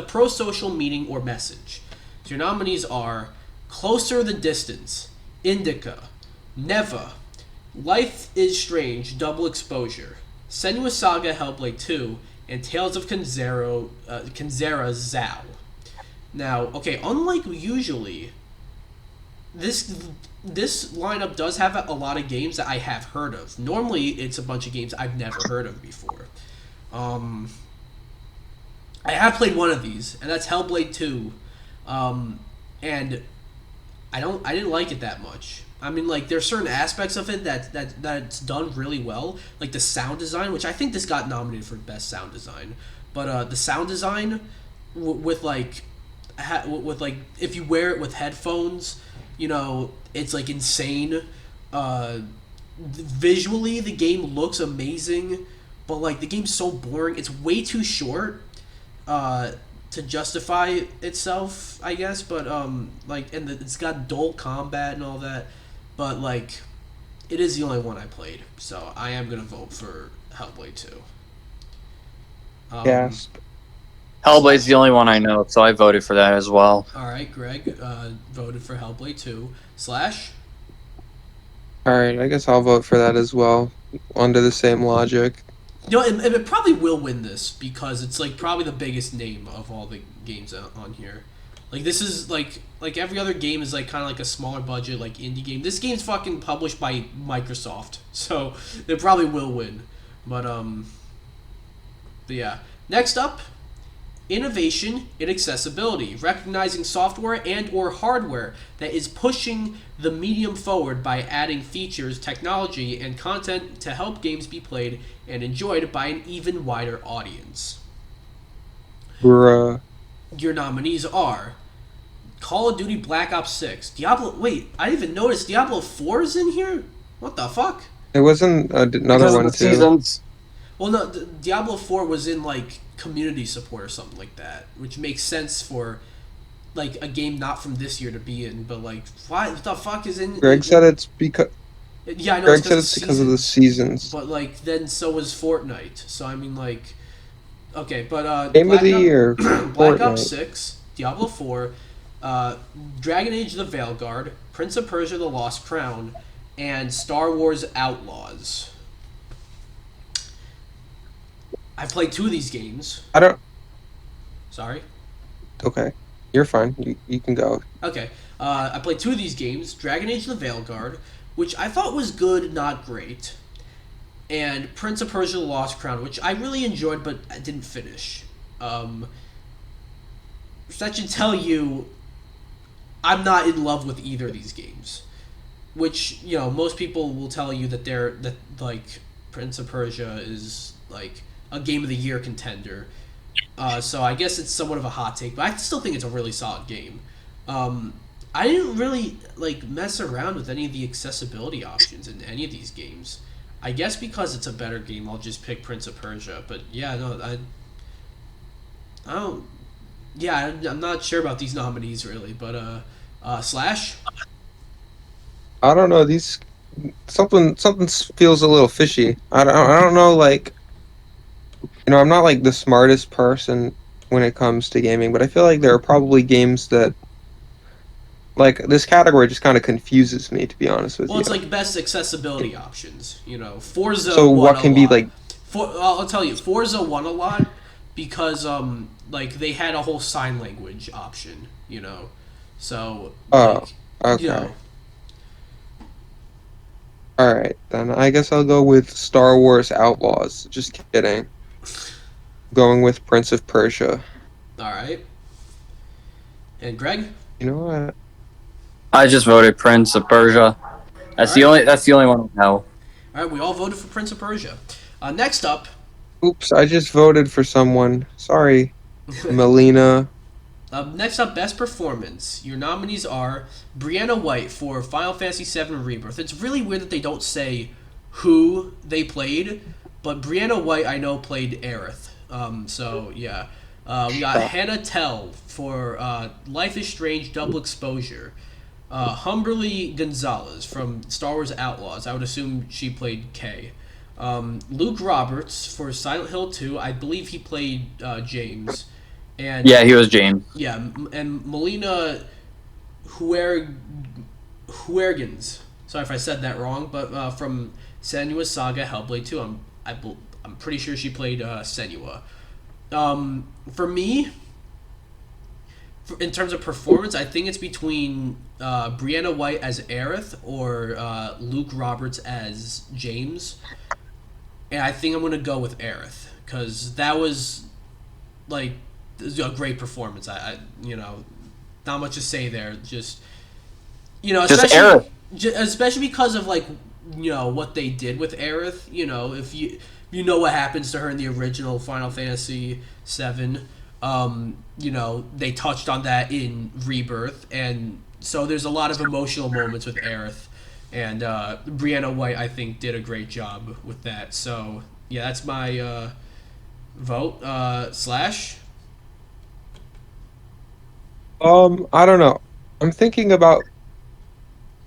pro-social meaning or message. So your nominees are Closer the Distance, Indica, Neva, Life is Strange, Double Exposure, Senua's Saga Hellblade 2, and Tales of Kanzera Zao. Now, okay, unlike usually, this lineup does have a lot of games that I have heard of. Normally, it's a bunch of games I've never heard of before. I have played one of these, and that's Hellblade 2, and I didn't like it that much. I mean, like, there's certain aspects of it that's done really well, like the sound design, which I think this got nominated for best sound design. But the sound design with like with like if you wear it with headphones, it's like insane. Visually, the game looks amazing, but like the game's so boring. It's way too short to justify itself, I guess. But it's got dull combat and all that. But like, it is the only one I played, so I am gonna vote for Hellblade 2. Yes. Hellblade's the only one I know, so I voted for that as well. All right, Greg voted for Hellblade 2. Slash. All right, I guess I'll vote for that as well, under the same logic. And it probably will win this because it's like probably the biggest name of all the games on here. Like this is like every other game is like kind of like a smaller budget like indie game. This game's fucking published by Microsoft, so it probably will win. But yeah. Next up, innovation in accessibility, recognizing software and or hardware that is pushing the medium forward by adding features, technology, and content to help games be played and enjoyed by an even wider audience. Bruh. Your nominees are Call of Duty Black Ops 6, Diablo... Wait, I didn't even notice Diablo 4 is in here? What the fuck? It wasn't another Because one of the too. seasons. Well, no, Diablo 4 was in, like, community support or something like that, which makes sense for, like, a game not from this year to be in, but, like, what the fuck is in... Greg said it's because. Yeah, I know Greg it's said it's because of the seasons. But, like, then so was Fortnite. So, I mean, like... Okay, but, Game of the year. Black Ops Fortnite. 6, Diablo 4, Dragon Age The Veilguard, Prince of Persia The Lost Crown, and Star Wars Outlaws. I've played 2 of these games. I don't. Sorry? Okay. You're fine. You can go. Okay. I played 2 of these games, Dragon Age The Veilguard, which I thought was good, not great, and Prince of Persia The Lost Crown, which I really enjoyed, but I didn't finish. So that should tell you I'm not in love with either of these games. Which, most people will tell you that like, Prince of Persia is, like, a Game of the Year contender. So I guess it's somewhat of a hot take, but I still think it's a really solid game. I didn't really, like, mess around with any of the accessibility options in any of these games. I guess because it's a better game, I'll just pick Prince of Persia. But yeah, no, I don't. Yeah, I'm not sure about these nominees really. But Slash. I don't know. These something feels a little fishy. I don't know. Like, I'm not like the smartest person when it comes to gaming, but I feel like there are probably games that, like, this category just kind of confuses me, to be honest with you. Well, it's like best accessibility options. Forza. So won what a can be lot. like? I'll tell you, Forza won a lot because like they had a whole sign language option. So. Oh, like, okay. All right, then I guess I'll go with Star Wars Outlaws. Just kidding. Going with Prince of Persia. All right. And Greg. You know what? I just voted Prince of Persia. That's the only one I know. All right, we all voted for Prince of Persia. Next up. Oops, I just voted for someone. Sorry, Melina. Next up, best performance. Your nominees are Brianna White for Final Fantasy VII Rebirth. It's really weird that they don't say who they played, but Brianna White I know played Aerith. So yeah, we got Hannah Tell for Life is Strange Double Exposure. Humberly Gonzalez from Star Wars Outlaws. I would assume she played Kay. Luke Roberts for Silent Hill 2. I believe he played James. And Yeah, he was James. yeah, and Melina Huergens. Sorry if I said that wrong, but from Senua's Saga Hellblade 2. I'm pretty sure she played Senua. For me, in terms of performance, I think it's between Brianna White as Aerith or Luke Roberts as James. And I think I'm going to go with Aerith because that was, like, a great performance. I not much to say there. Just Aerith. Especially because of, like, what they did with Aerith. If you know what happens to her in the original Final Fantasy VII, They touched on that in Rebirth, and so there's a lot of emotional moments with Aerith, and Brianna White I think did a great job with that. So yeah, that's my vote. Slash. I don't know. I'm thinking about.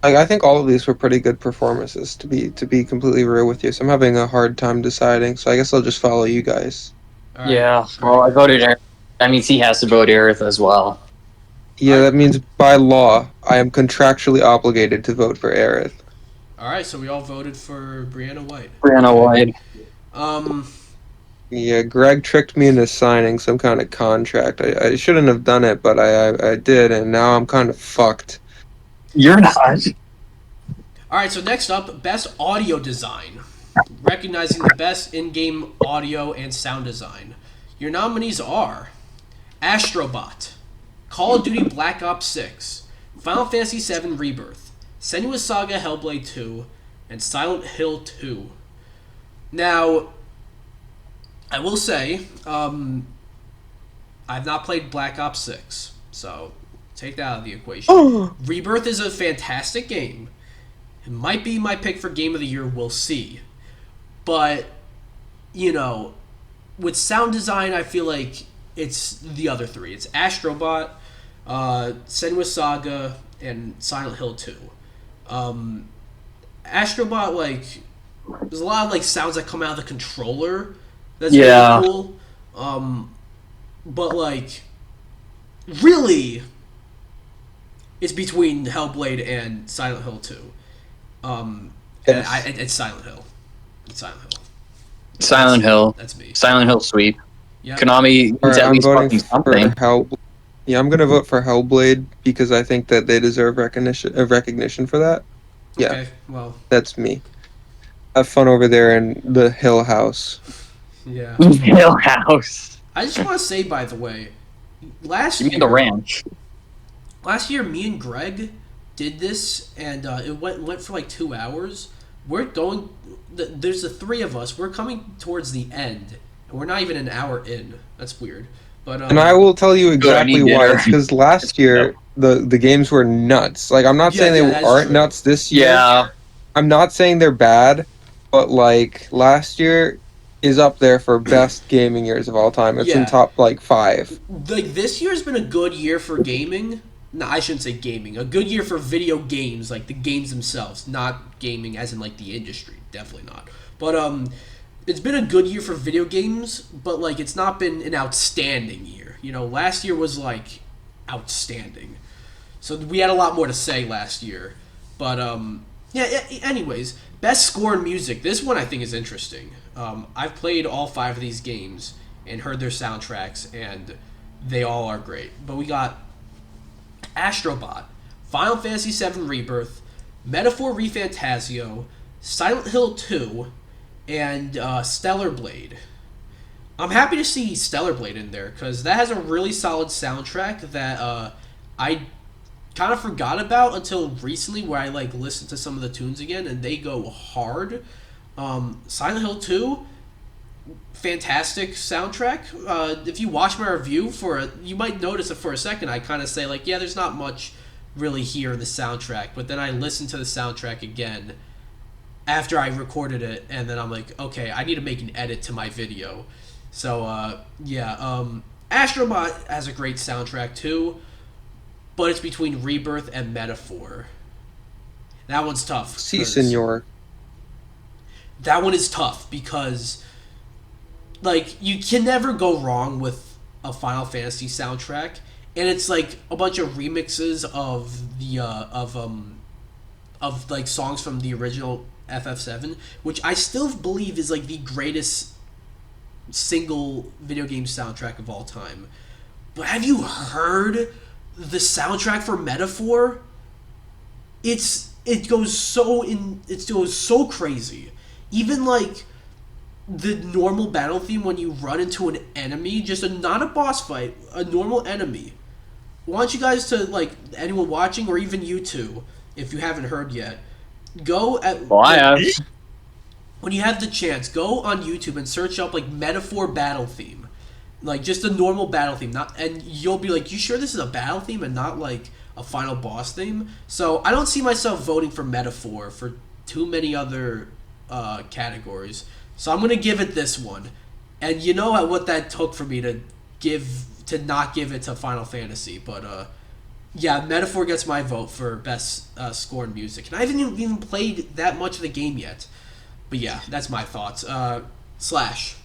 I think all of these were pretty good performances. To be completely real with you, so I'm having a hard time deciding. So I guess I'll just follow you guys. All right. Yeah. All Well, right. I voted Aerith. That means he has to vote Aerith as well. Yeah, Alright. that means by law I am contractually obligated to vote for Aerith. All right. So we all voted for Brianna White. Brianna White. Um. Yeah, Greg tricked me into signing some kind of contract. I shouldn't have done it, but I did, and now I'm kind of fucked. You're not. All right. So next up, best audio design, recognizing the best in-game audio and sound design. Your nominees are Astrobot, Call of Duty Black Ops 6, Final Fantasy VII Rebirth, Senua's Saga Hellblade 2, and Silent Hill 2. Now, I will say, I've not played Black Ops 6, so take that out of the equation. Rebirth is a fantastic game. It might be my pick for Game of the Year, we'll see. But, with sound design, I feel like it's the other three. It's Astrobot, Senua's Saga, and Silent Hill 2. Astrobot, there's a lot of sounds that come out of the controller. That's really cool. But really, it's between Hellblade and Silent Hill 2. Yes. It's Silent Hill. It's Silent Hill. Silent Hill. That's me. Silent Hill sweep. Yeah. Konami needs at I'm least voting fucking for something. Hellblade. Yeah, I'm gonna vote for Hellblade because I think that they deserve recognition for that. Yeah, Okay. Well. that's me. Have fun over there in the Hill House. Yeah. Hill House. I just want to say, by the way, last You mean year, the ranch? me and Greg did this, and it went for 2 hours. We're going. There's the three of us. We're coming towards the end, and we're not even an hour in. That's weird. But And I will tell you exactly need why. dinner. It's because last year the games were nuts. I'm not saying they that's aren't true. nuts this year. Yeah. I'm not saying they're bad, but last year is up there for best gaming years of all time. It's in Yeah. top 5. This year's been a good year for gaming. No, I shouldn't say gaming. A good year for video games, the games themselves, not gaming as in the industry. Definitely not. But it's been a good year for video games, but it's not been an outstanding year. Last year was outstanding. So we had a lot more to say last year. But yeah. Anyways, best score in music. This one I think is interesting. I've played all 5 of these games and heard their soundtracks, and they all are great. But we got Astrobot, Final Fantasy VII Rebirth, Metaphor ReFantasio, Silent Hill 2, and Stellar Blade. I'm happy to see Stellar Blade in there because that has a really solid soundtrack that I kind of forgot about until recently, where I listened to some of the tunes again, and they go hard. Silent Hill 2, fantastic soundtrack. If you watch my review you might notice it for a second. I kind of say yeah, there's not much really here in the soundtrack, but then I listened to the soundtrack again after I recorded it, and then I'm okay, I need to make an edit to my video. So yeah, Astrobot has a great soundtrack too, but it's between Rebirth and Metaphor. That one's tough. Si, 'cause- senor. That one is tough because you can never go wrong with a Final Fantasy soundtrack, and it's a bunch of remixes of the of songs from the original FF7, which I still believe is the greatest single video game soundtrack of all time. But have you heard the soundtrack for Metaphor? It goes so crazy. Even the normal battle theme when you run into an enemy, not a boss fight, a normal enemy. I want you guys to anyone watching or even you two, if you haven't heard yet, go at Well, I have. when you have the chance, go on YouTube and search up Metaphor battle theme, like just a normal battle theme. And you'll be like, you sure this is a battle theme and not like a final boss theme? So I don't see myself voting for Metaphor for too many other categories. So I'm gonna give it this one. And you know what that took for me to not give it to Final Fantasy, but yeah, Metaphor gets my vote for best score in music, and I haven't even played that much of the game yet. But yeah, that's my thoughts. Slash.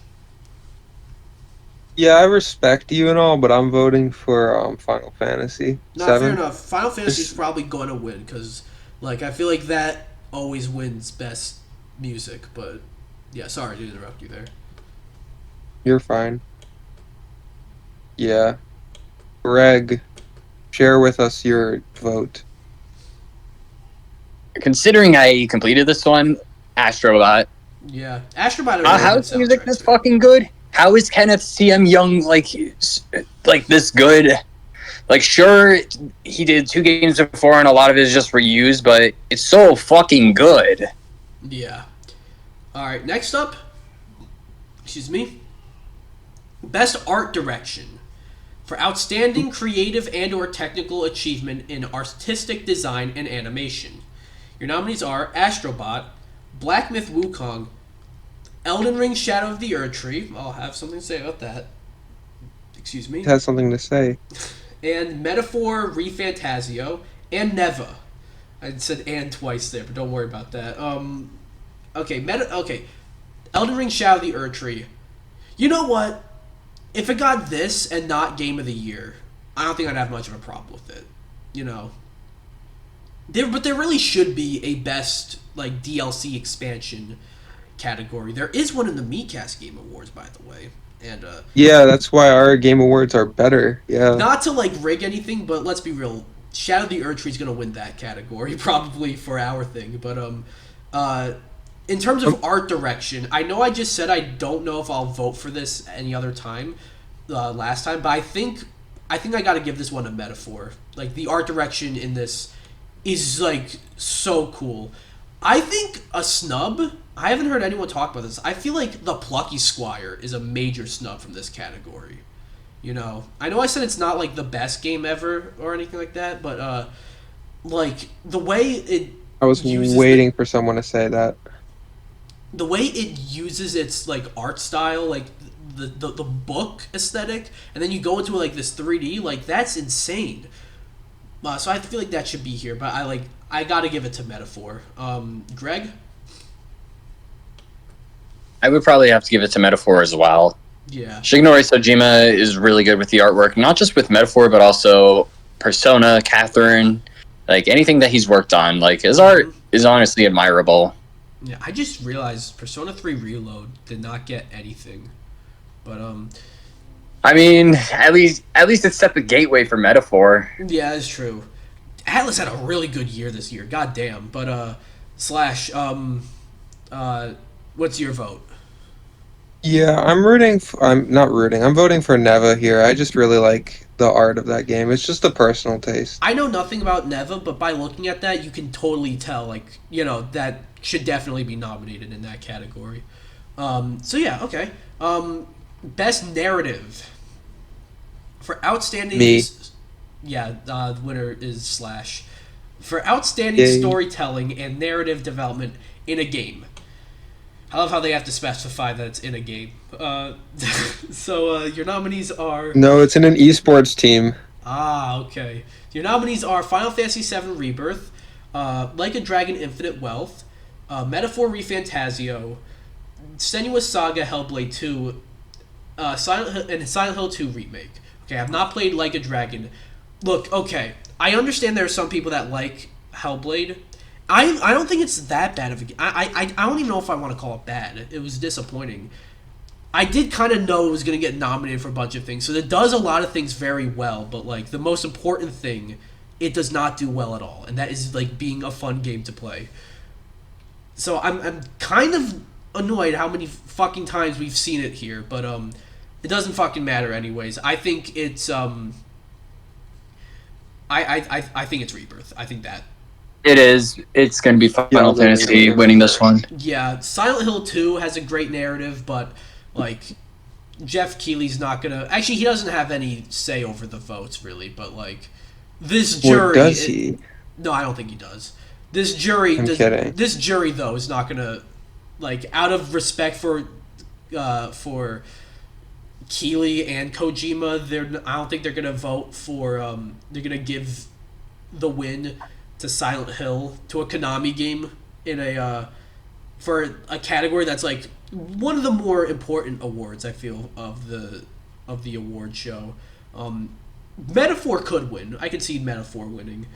Yeah, I respect you and all, but I'm voting for Final Fantasy No, 7. fair enough. Final Fantasy is probably going to win because, like, I feel like that always wins best music. But yeah, sorry to interrupt you there. You're fine. Yeah. Greg, share with us your vote. Considering I completed this one, Astrobot. Yeah, Astrobot. How is music this fucking good? How is Kenneth CM Young like this good? Like, sure, he did 2 games before, and a lot of it is just reused, but it's so fucking good. Yeah. All right. Next up, excuse me. Best art direction for outstanding creative and/or technical achievement in artistic design and animation. Your nominees are Astrobot, Black Myth Wukong, Elden Ring: Shadow of the Erdtree. I'll have something to say about that. Excuse me. It has something to say. And Metaphor ReFantasio and Neva. I said "and" twice there, but don't worry about that. Okay. Elden Ring: Shadow of the Erdtree. You know what? If it got this and not Game of the Year, I don't think I'd have much of a problem with it. You know. But there really should be a best like DLC expansion category. There is one in the Miikcast Game Awards, by the way. And yeah, that's why our Game Awards are better. Yeah. not to like rig anything, but let's be real. Shadow of the Erdtree is going to win that category probably for our thing. But in terms of art direction, I know I just said I don't know if I'll vote for this any other time last time, but I think I got to give this one a Metaphor. Like the art direction in this is like so cool. I think a snub. I haven't heard anyone talk about this. I feel like the Plucky Squire is a major snub from this category. You know, I know I said it's not like the best game ever or anything like that, but like the way it. I was waiting for someone to say that. The way it uses its like art style, like the book aesthetic, and then you go into like this 3D, like that's insane. So I feel like that should be here, but I gotta give it to Metaphor. Greg? I would probably have to give it to Metaphor as well. Yeah. Shigenori Sojima is really good with the artwork, not just with Metaphor, but also Persona, Catherine, like anything that he's worked on. Like his art is honestly admirable. Yeah, I just realized Persona 3 Reload did not get anything, but I mean, at least it set the gateway for Metaphor. yeah, it's true. Atlas had a really good year this year. God damn. But Slash, what's your vote? Yeah, I'm not rooting. I'm voting for Neva here. I just really like the art of that game. It's just a personal taste. I know nothing about Neva, but by looking at that, you can totally tell, like, you know, that should definitely be nominated in that category. So yeah, okay. Best narrative for outstanding. Me. Yeah, the winner is Slash. For outstanding storytelling and narrative development in a game. I love how they have to specify that it's in a game. So your nominees are... No, it's in an esports team. Ah, okay. Your nominees are Final Fantasy VII Rebirth, Like a Dragon Infinite Wealth, Metaphor ReFantasio, Senua's Saga Hellblade 2, and Silent Hill 2 Remake. Okay, I've not played Like a Dragon. Look, okay, I understand there are some people that like Hellblade. I don't think it's that bad of a game. I don't even know if I want to call it bad. It was disappointing. I did kind of know it was going to get nominated for a bunch of things, so it does a lot of things very well, but like the most important thing, it does not do well at all, and that is like being a fun game to play. So I'm kind of annoyed how many fucking times we've seen it here, but it doesn't fucking matter anyways. I think it's I think it's Rebirth. I think that. It is. It's going to be Final Fantasy winning this one. Yeah, Silent Hill 2 has a great narrative, but like Jeff Keighley's not gonna. Actually, he doesn't have any say over the votes, really. But like, this jury. Or does he? No, I don't think he does. This jury. I'm kidding. This jury though is not gonna, like, out of respect for Keighley and Kojima, I don't think they're gonna vote for. They're gonna give the win to Silent Hill, to a Konami game in a for a category that's like one of the more important awards, I feel, of the award show. Metaphor could win. I could see Metaphor winning.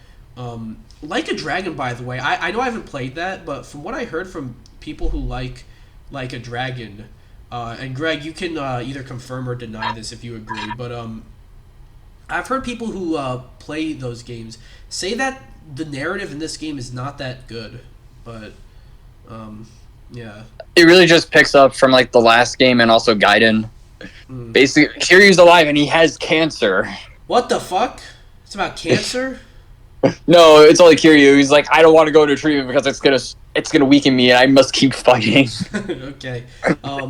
Like a Dragon, by the way, I know I haven't played that, but from what I heard from people who like a Dragon, and Greg, you can either confirm or deny this if you agree, but I've heard people who play those games say that the narrative in this game is not that good, but yeah. It really just picks up from like the last game and also Gaiden. Basically, Kiryu's alive and he has cancer. What the fuck? It's about cancer? No, it's only Kiryu. He's like, I don't want to go into treatment because it's gonna weaken me and I must keep fighting. Okay.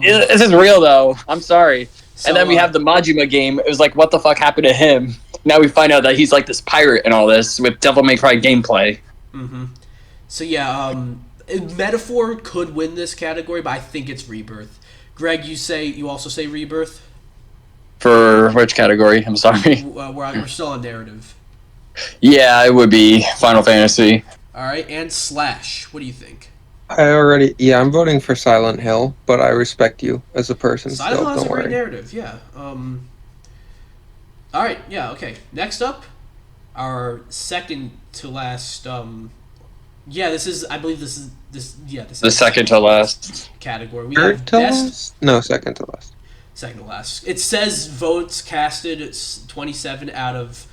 This is real though. I'm sorry. So, and then we have the Majima game. It was like, what the fuck happened to him? Now we find out that he's like this pirate and all this with Devil May Cry gameplay. Mm-hmm. So yeah, Metaphor could win this category, but I think it's Rebirth. Greg, you also say Rebirth? For which category? I'm sorry. We're still on narrative. Yeah, it would be Final Fantasy. All right, and Slash. What do you think? I'm voting for Silent Hill, but I respect you as a person. Silent Hill has a don't great worry. narrative, yeah. All right, yeah, okay. Next up, our second to last. This is The second to last category. We Third have to best. last? No, second to last. Second to last. It says votes casted. It's 27 out of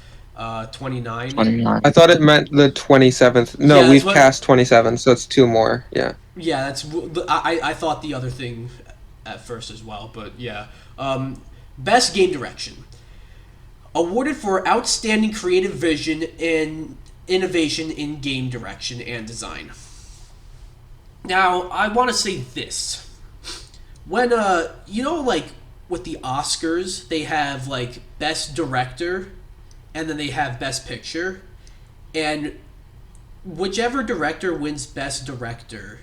29. 29. I thought it meant the 27th. No, Yeah, we've that's what- cast 27, so it's 2 more. Yeah. Yeah, that's. I thought the other thing at first as well, but yeah. Best game direction. Awarded for outstanding creative vision and innovation in game direction and design. Now, I want to say this. When, like, with the Oscars, they have, like, Best Director, and then they have Best Picture, and whichever director wins Best Director,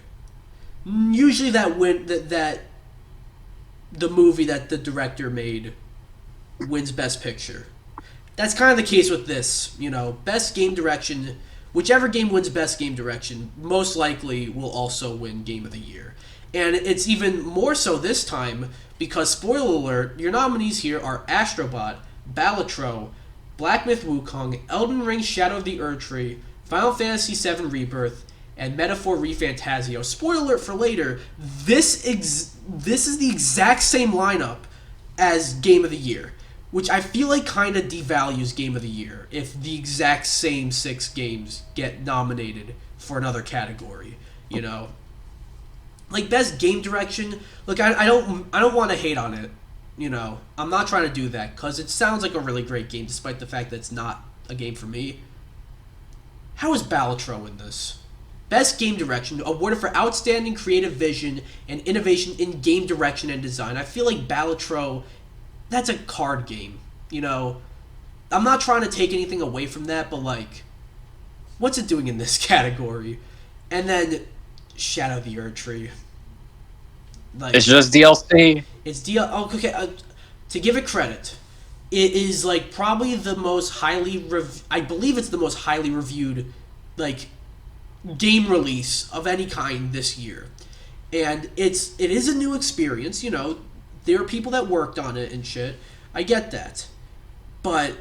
usually that the movie that the director made wins Best Picture. That's kind of the case with this. Best game direction, whichever game wins Best Game Direction, most likely will also win Game of the Year. And it's even more so this time because, spoiler alert, your nominees here are Astrobot, Balatro, Black Myth Wukong, Elden Ring Shadow of the Erdtree, Final Fantasy VII Rebirth, and Metaphor ReFantazio. Spoiler alert for later, this is the exact same lineup as Game of the Year, which I feel like kind of devalues Game of the Year if the exact same 6 games get nominated for another category, Like, best game direction, look, I don't want to hate on it, I'm not trying to do that, because it sounds like a really great game, despite the fact that it's not a game for me. How is Balatro in this? Best game direction, awarded for outstanding creative vision and innovation in game direction and design. I feel like Balatro, that's a card game, I'm not trying to take anything away from that, but, like, what's it doing in this category? And then Shadow of the Erdtree. Like, It's just DLC. it's to give it credit, it is like probably the most I believe it's the most highly reviewed, like, game release of any kind this year, and it is a new experience. There are people that worked on it and shit. I get that, but,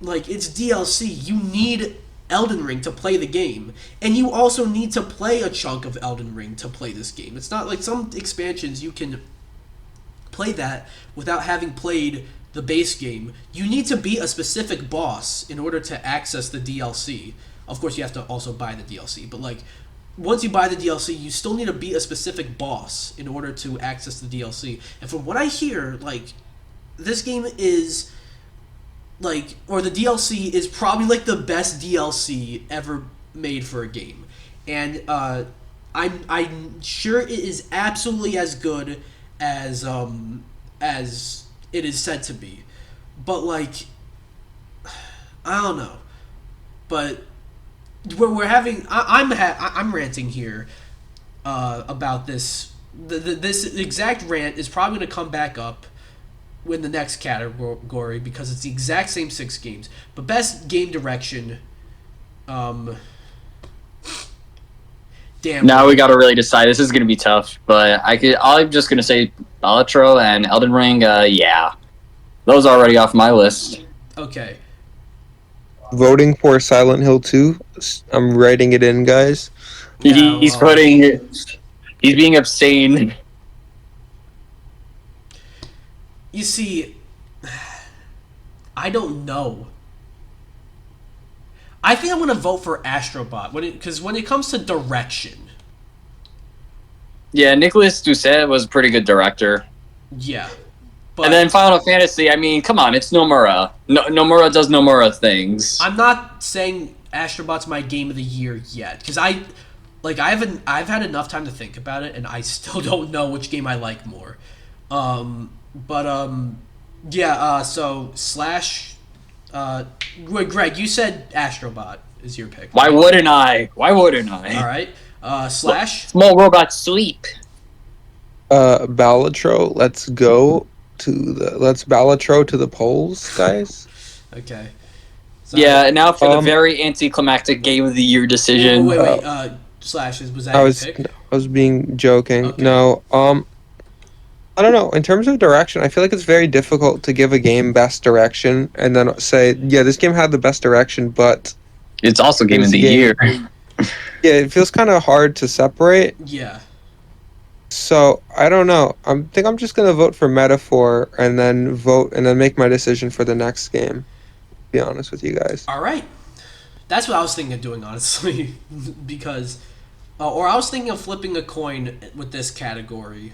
like, it's DLC. You need Elden Ring to play the game, and you also need to play a chunk of Elden Ring to play this game. It's not like some expansions you can play that without having played the base game. You need to beat a specific boss in order to access the DLC. Of course, you have to also buy the DLC, but, like, once you buy the DLC, you still need to beat a specific boss in order to access the DLC. And from what I hear, like, this game is, like, or the DLC is probably, like, the best DLC ever made for a game. And I'm sure it is absolutely as good as as it is said to be. But like, I don't know. But we're having. I'm ranting here about this. This exact rant is probably going to come back up in the next category because it's the exact same 6 games. But best game direction. Damn. Now we got to really decide. This is going to be tough, but I'm just going to say Balatro and Elden Ring. Yeah, those are already off my list. Okay. Voting for Silent Hill 2. I'm writing it in, guys. Yeah, He's being obscene. You see, I don't know. I think I'm going to vote for Astrobot because when it comes to direction, Yeah, Nicolas Doucet was a pretty good director. yeah. But And then Final Fantasy, I mean, come on, it's Nomura. Nomura does Nomura things. I'm not saying Astrobot's my game of the year yet because I've had enough time to think about it and I still don't know which game I like more. So Slash. Greg, you said Astrobot is your pick. Why wouldn't I? All right. Slash. Small robot sleep. Balatro, let's Balatro to the polls, guys. Okay. So, Yeah, and now for the very anticlimactic game of the year decision. Wait. Slash, was that your pick? I was being joking. Okay. No. I don't know. In terms of direction, I feel like it's very difficult to give a game best direction and then say, yeah, this game had the best direction, but It's also game of the year. Yeah, it feels kind of hard to separate. Yeah. So I don't know. I think I'm just gonna vote for Metaphor and then make my decision for the next game. To be honest with you guys. All right. That's what I was thinking of doing, honestly, because, or I was thinking of flipping a coin with this category,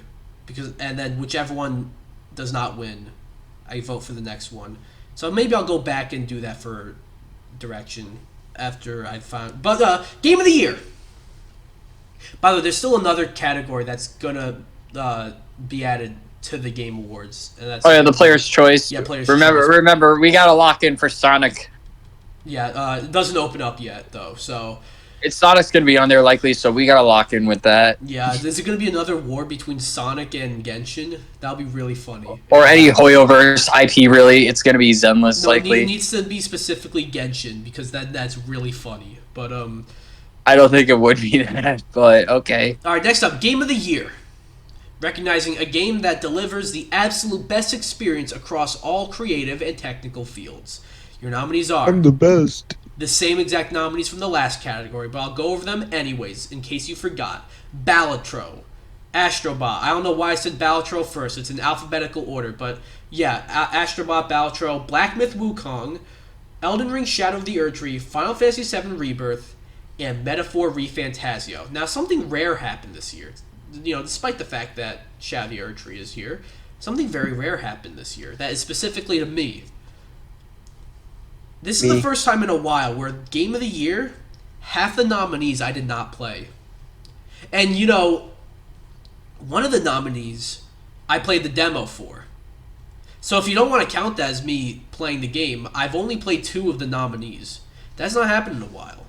and then whichever one does not win, I vote for the next one. So maybe I'll go back and do that for direction after I find. But game of the year. By the way, there's still another category that's gonna be added to the Game Awards, and that's the Player's Choice. Yeah, Player's Choice. Remember, we gotta lock in for Sonic. Yeah, it doesn't open up yet though, so Sonic's gonna be on there likely, so we gotta lock in with that. yeah. Is it gonna be another war between Sonic and Genshin? That'll be really funny. Or any Hoyoverse IP, really. It's gonna be Zenless likely. It needs to be specifically Genshin because that's really funny. But I don't think it would be that, but okay. All right, next up, Game of the Year. Recognizing a game that delivers the absolute best experience across all creative and technical fields. Your nominees are I'm the best. the same exact nominees from the last category, but I'll go over them anyways, in case you forgot. Balatro, Astrobot. I don't know why I said Balatro first. It's in alphabetical order, but yeah, Astrobot, Balatro, Black Myth Wukong, Elden Ring Shadow of the Erdtree, Final Fantasy VII Rebirth, and Metaphor ReFantasio. Now, something rare happened this year. You know, despite the fact that Shadow of the Erdtree is here, something very rare happened this year. That is specifically to me. This is the first time in a while where Game of the Year, half the nominees I did not play. And, you know, one of the nominees I played the demo for. So if you don't want to count that as me playing the game, I've only played 2 of the nominees. That's not happened in a while.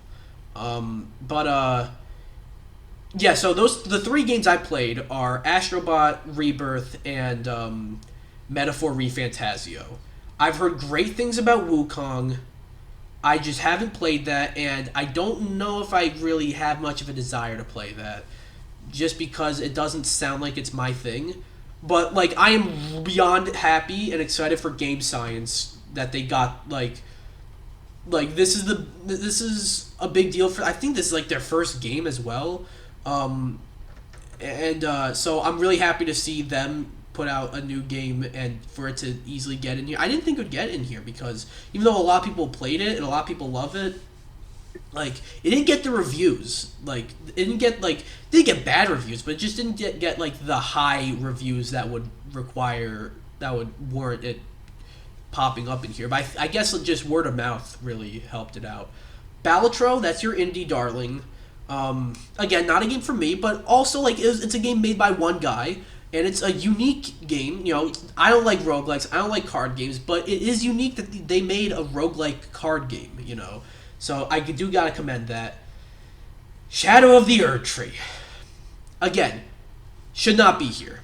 Yeah, so the 3 games I played are Astrobot, Rebirth, and Metaphor ReFantasio. I've heard great things about Wukong. I just haven't played that, and I don't know if I really have much of a desire to play that, just because it doesn't sound like it's my thing. But like, I am beyond happy and excited for Game Science that they got like this is a big deal for. I think this is like their first game as well, so I'm really happy to see them put out a new game and for it to easily get in here. I didn't think it would get in here because even though a lot of people played it and a lot of people love it, like it didn't get the reviews. Like it didn't get bad reviews, but it just didn't get like the high reviews that would warrant it popping up in here. But I guess just word of mouth really helped it out. Balatro, that's your indie darling. Again, not a game for me, but also like it's a game made by one guy. And it's a unique game. You know, I don't like roguelikes. I don't like card games, but it is unique that they made a roguelike card game, you know. So I do gotta commend that. Shadow of the Erd Tree. Again, should not be here.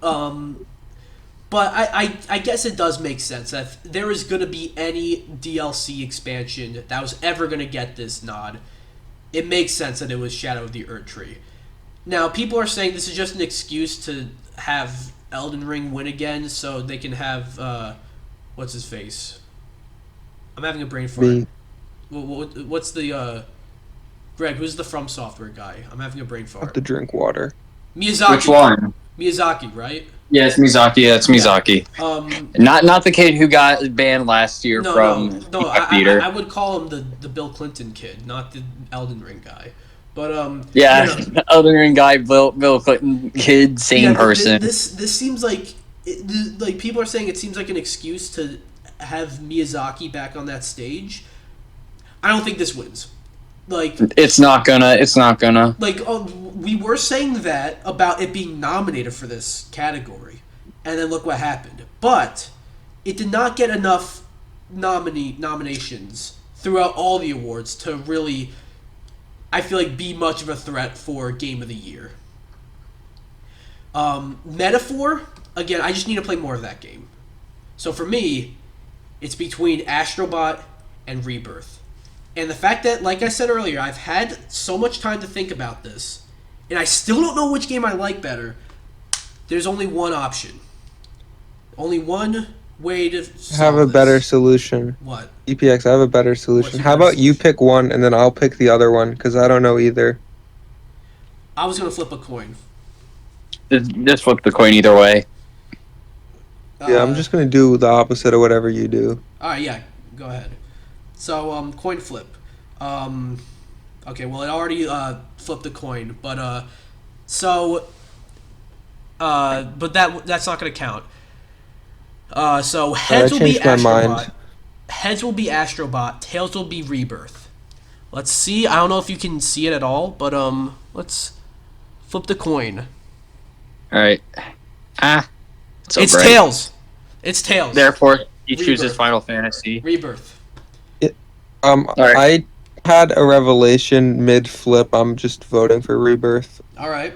But I guess it does make sense that if there is going to be any DLC expansion that was ever going to get this nod, it makes sense that it was Shadow of the Erd Tree. Now, people are saying this is just an excuse to have Elden Ring win again so they can have, what's his face? I'm having a brain fart. What's the, Greg, who's the From Software guy? I'm having a brain I have fart. to drink water. Miyazaki. Which one? Miyazaki, right? Yeah, it's Miyazaki. Yeah, it's Miyazaki. Not the kid who got banned last year from No. I would call him the Bill Clinton kid, not the Elden Ring guy. But yeah, Elden Ring guy, Bill Clinton kid, same person. This seems like like people are saying it seems like an excuse to have Miyazaki back on that stage. I don't think this wins. Like it's not gonna. Like we were saying that about it being nominated for this category, and then look what happened. But it did not get enough nominations throughout all the awards to really, I feel like, be much of a threat for Game of the Year. Metaphor, again, I just need to play more of that game. So for me, it's between Astrobot and Rebirth. And the fact that, like I said earlier, I've had so much time to think about this, and I still don't know which game I like better, there's only one option. Only one way to solve Have a better solution. What? EPX, I have a better solution. How better about you pick one, and then I'll pick the other one, because I don't know either. I was going to flip a coin. Just flip the coin either way. Yeah, I'm just going to do the opposite of whatever you do. Alright, yeah, go ahead. So, coin flip. Okay, well, it already flipped the coin, but but that's not going to count. So heads will be Astrobot. Heads will be Astrobot. Tails will be Rebirth. Let's see. I don't know if you can see it at all, but let's flip the coin. All right. It's Tails. It's Tails. Therefore, he chooses Final Fantasy. Rebirth. I had a revelation mid-flip. I'm just voting for Rebirth. All right.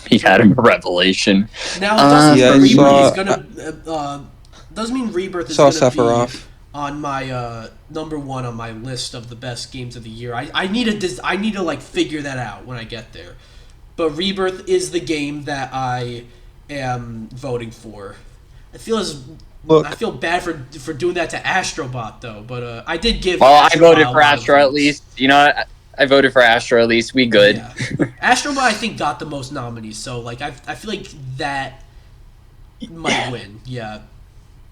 He had a revelation. Now, it doesn't mean Rebirth is going to be on my number one on my list of the best games of the year. I need to like figure that out when I get there. But Rebirth is the game that I am voting for. I feel bad for doing that to Astrobot though, but I did give. Well, I voted for Astro at least. You know, I voted for Astro at least. We good. Yeah. Astrobot, I think, got the most nominees, so like I feel like that might win. Yeah.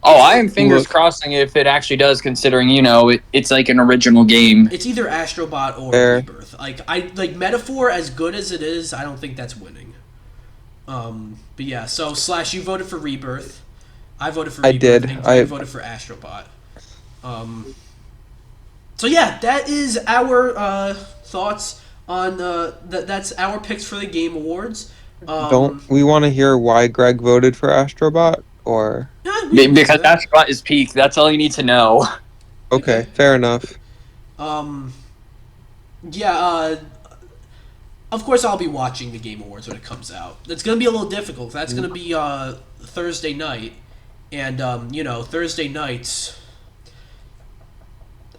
Oh, I am fingers crossing if it actually does, considering it's like an original game. It's either Astrobot or Rebirth. Like Metaphor, as good as it is, I don't think that's winning. But yeah, so Slash, you voted for Rebirth. I voted for Rebirth. I did. And I voted for Astrobot. So yeah, that is our thoughts on that's our picks for the Game Awards. Don't we want to hear why Greg voted for Astrobot, or because Astrobot is peak? That's all you need to know. Okay, fair enough. Yeah. Of course, I'll be watching the Game Awards when it comes out. It's gonna be a little difficult. That's gonna be Thursday night, and Thursday nights.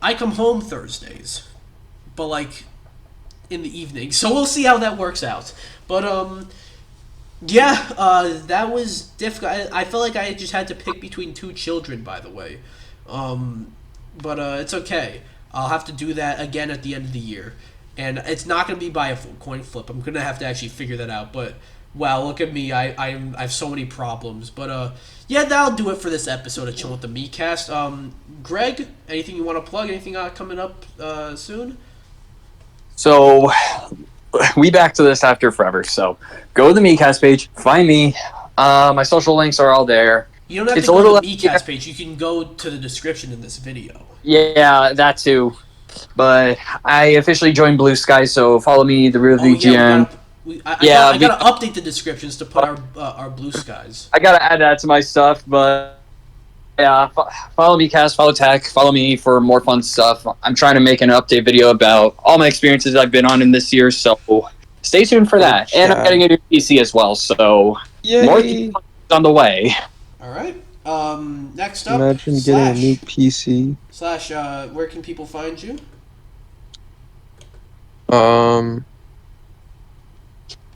I come home Thursdays, but like in the evening. So we'll see how that works out. But that was difficult. I felt like I just had to pick between two children, by the way. But it's okay. I'll have to do that again at the end of the year. And it's not going to be by a full coin flip. I'm going to have to actually figure that out. But, wow, look at me. I have so many problems. But, yeah, that'll do it for this episode of Chillin With The Miikcast. Greg, anything you want to plug? Anything coming up soon? So, we back to this after forever. So, go to the Miikcast page. Find me. My social links are all there. You don't have to go to the Miikcast page. You can go to the description in this video. Yeah, that too. But I officially joined Blue Sky, so follow me, the Real VGN. Yeah, I gotta update the descriptions to put our blue skies. I gotta add that to my stuff, but yeah, follow Miikcast, follow Tech, follow me for more fun stuff. I'm trying to make an update video about all my experiences I've been on in this year, so stay tuned for that. And I'm getting a new PC as well, so more on the way. All right. Next up, imagine getting a new PC. Slash, where can people find you? I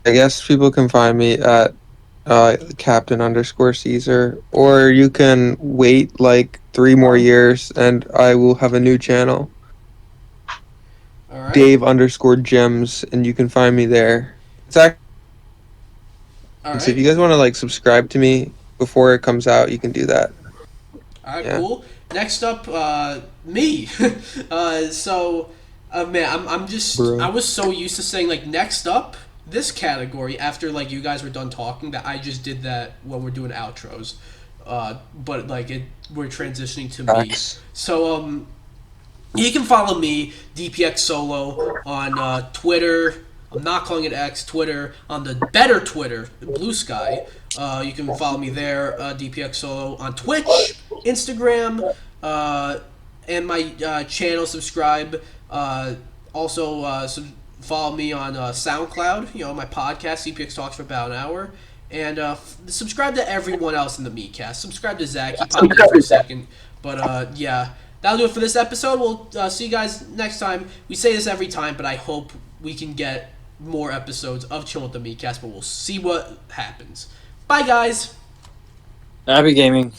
guess people can find me at Captain_Caesar, or you can wait like 3 more years and I will have a new channel. All right. Dave_Gems, and you can find me there. It's actually, so if you guys want to like subscribe to me before it comes out, you can do that. All right, cool. Next up, me. Man, I'm just, Bro. I was so used to saying like next up this category after like you guys were done talking that I just did that when we're doing outros. But like we're transitioning to me. So you can follow me, DPX Solo, on Twitter. I'm not calling it X, Twitter, on the better Twitter, Blue Sky. You can follow me there, DPX Solo, on Twitch, Instagram, and my channel, subscribe. Also, follow me on SoundCloud, my podcast, DPX Talks for about an hour. And subscribe to everyone else in the Miikcast. Subscribe to Zach. He popped in for a second. But, yeah, that'll do it for this episode. We'll see you guys next time. We say this every time, but I hope we can get more episodes of Chillin' With The Miikcast, but we'll see what happens. Bye, guys. Happy gaming.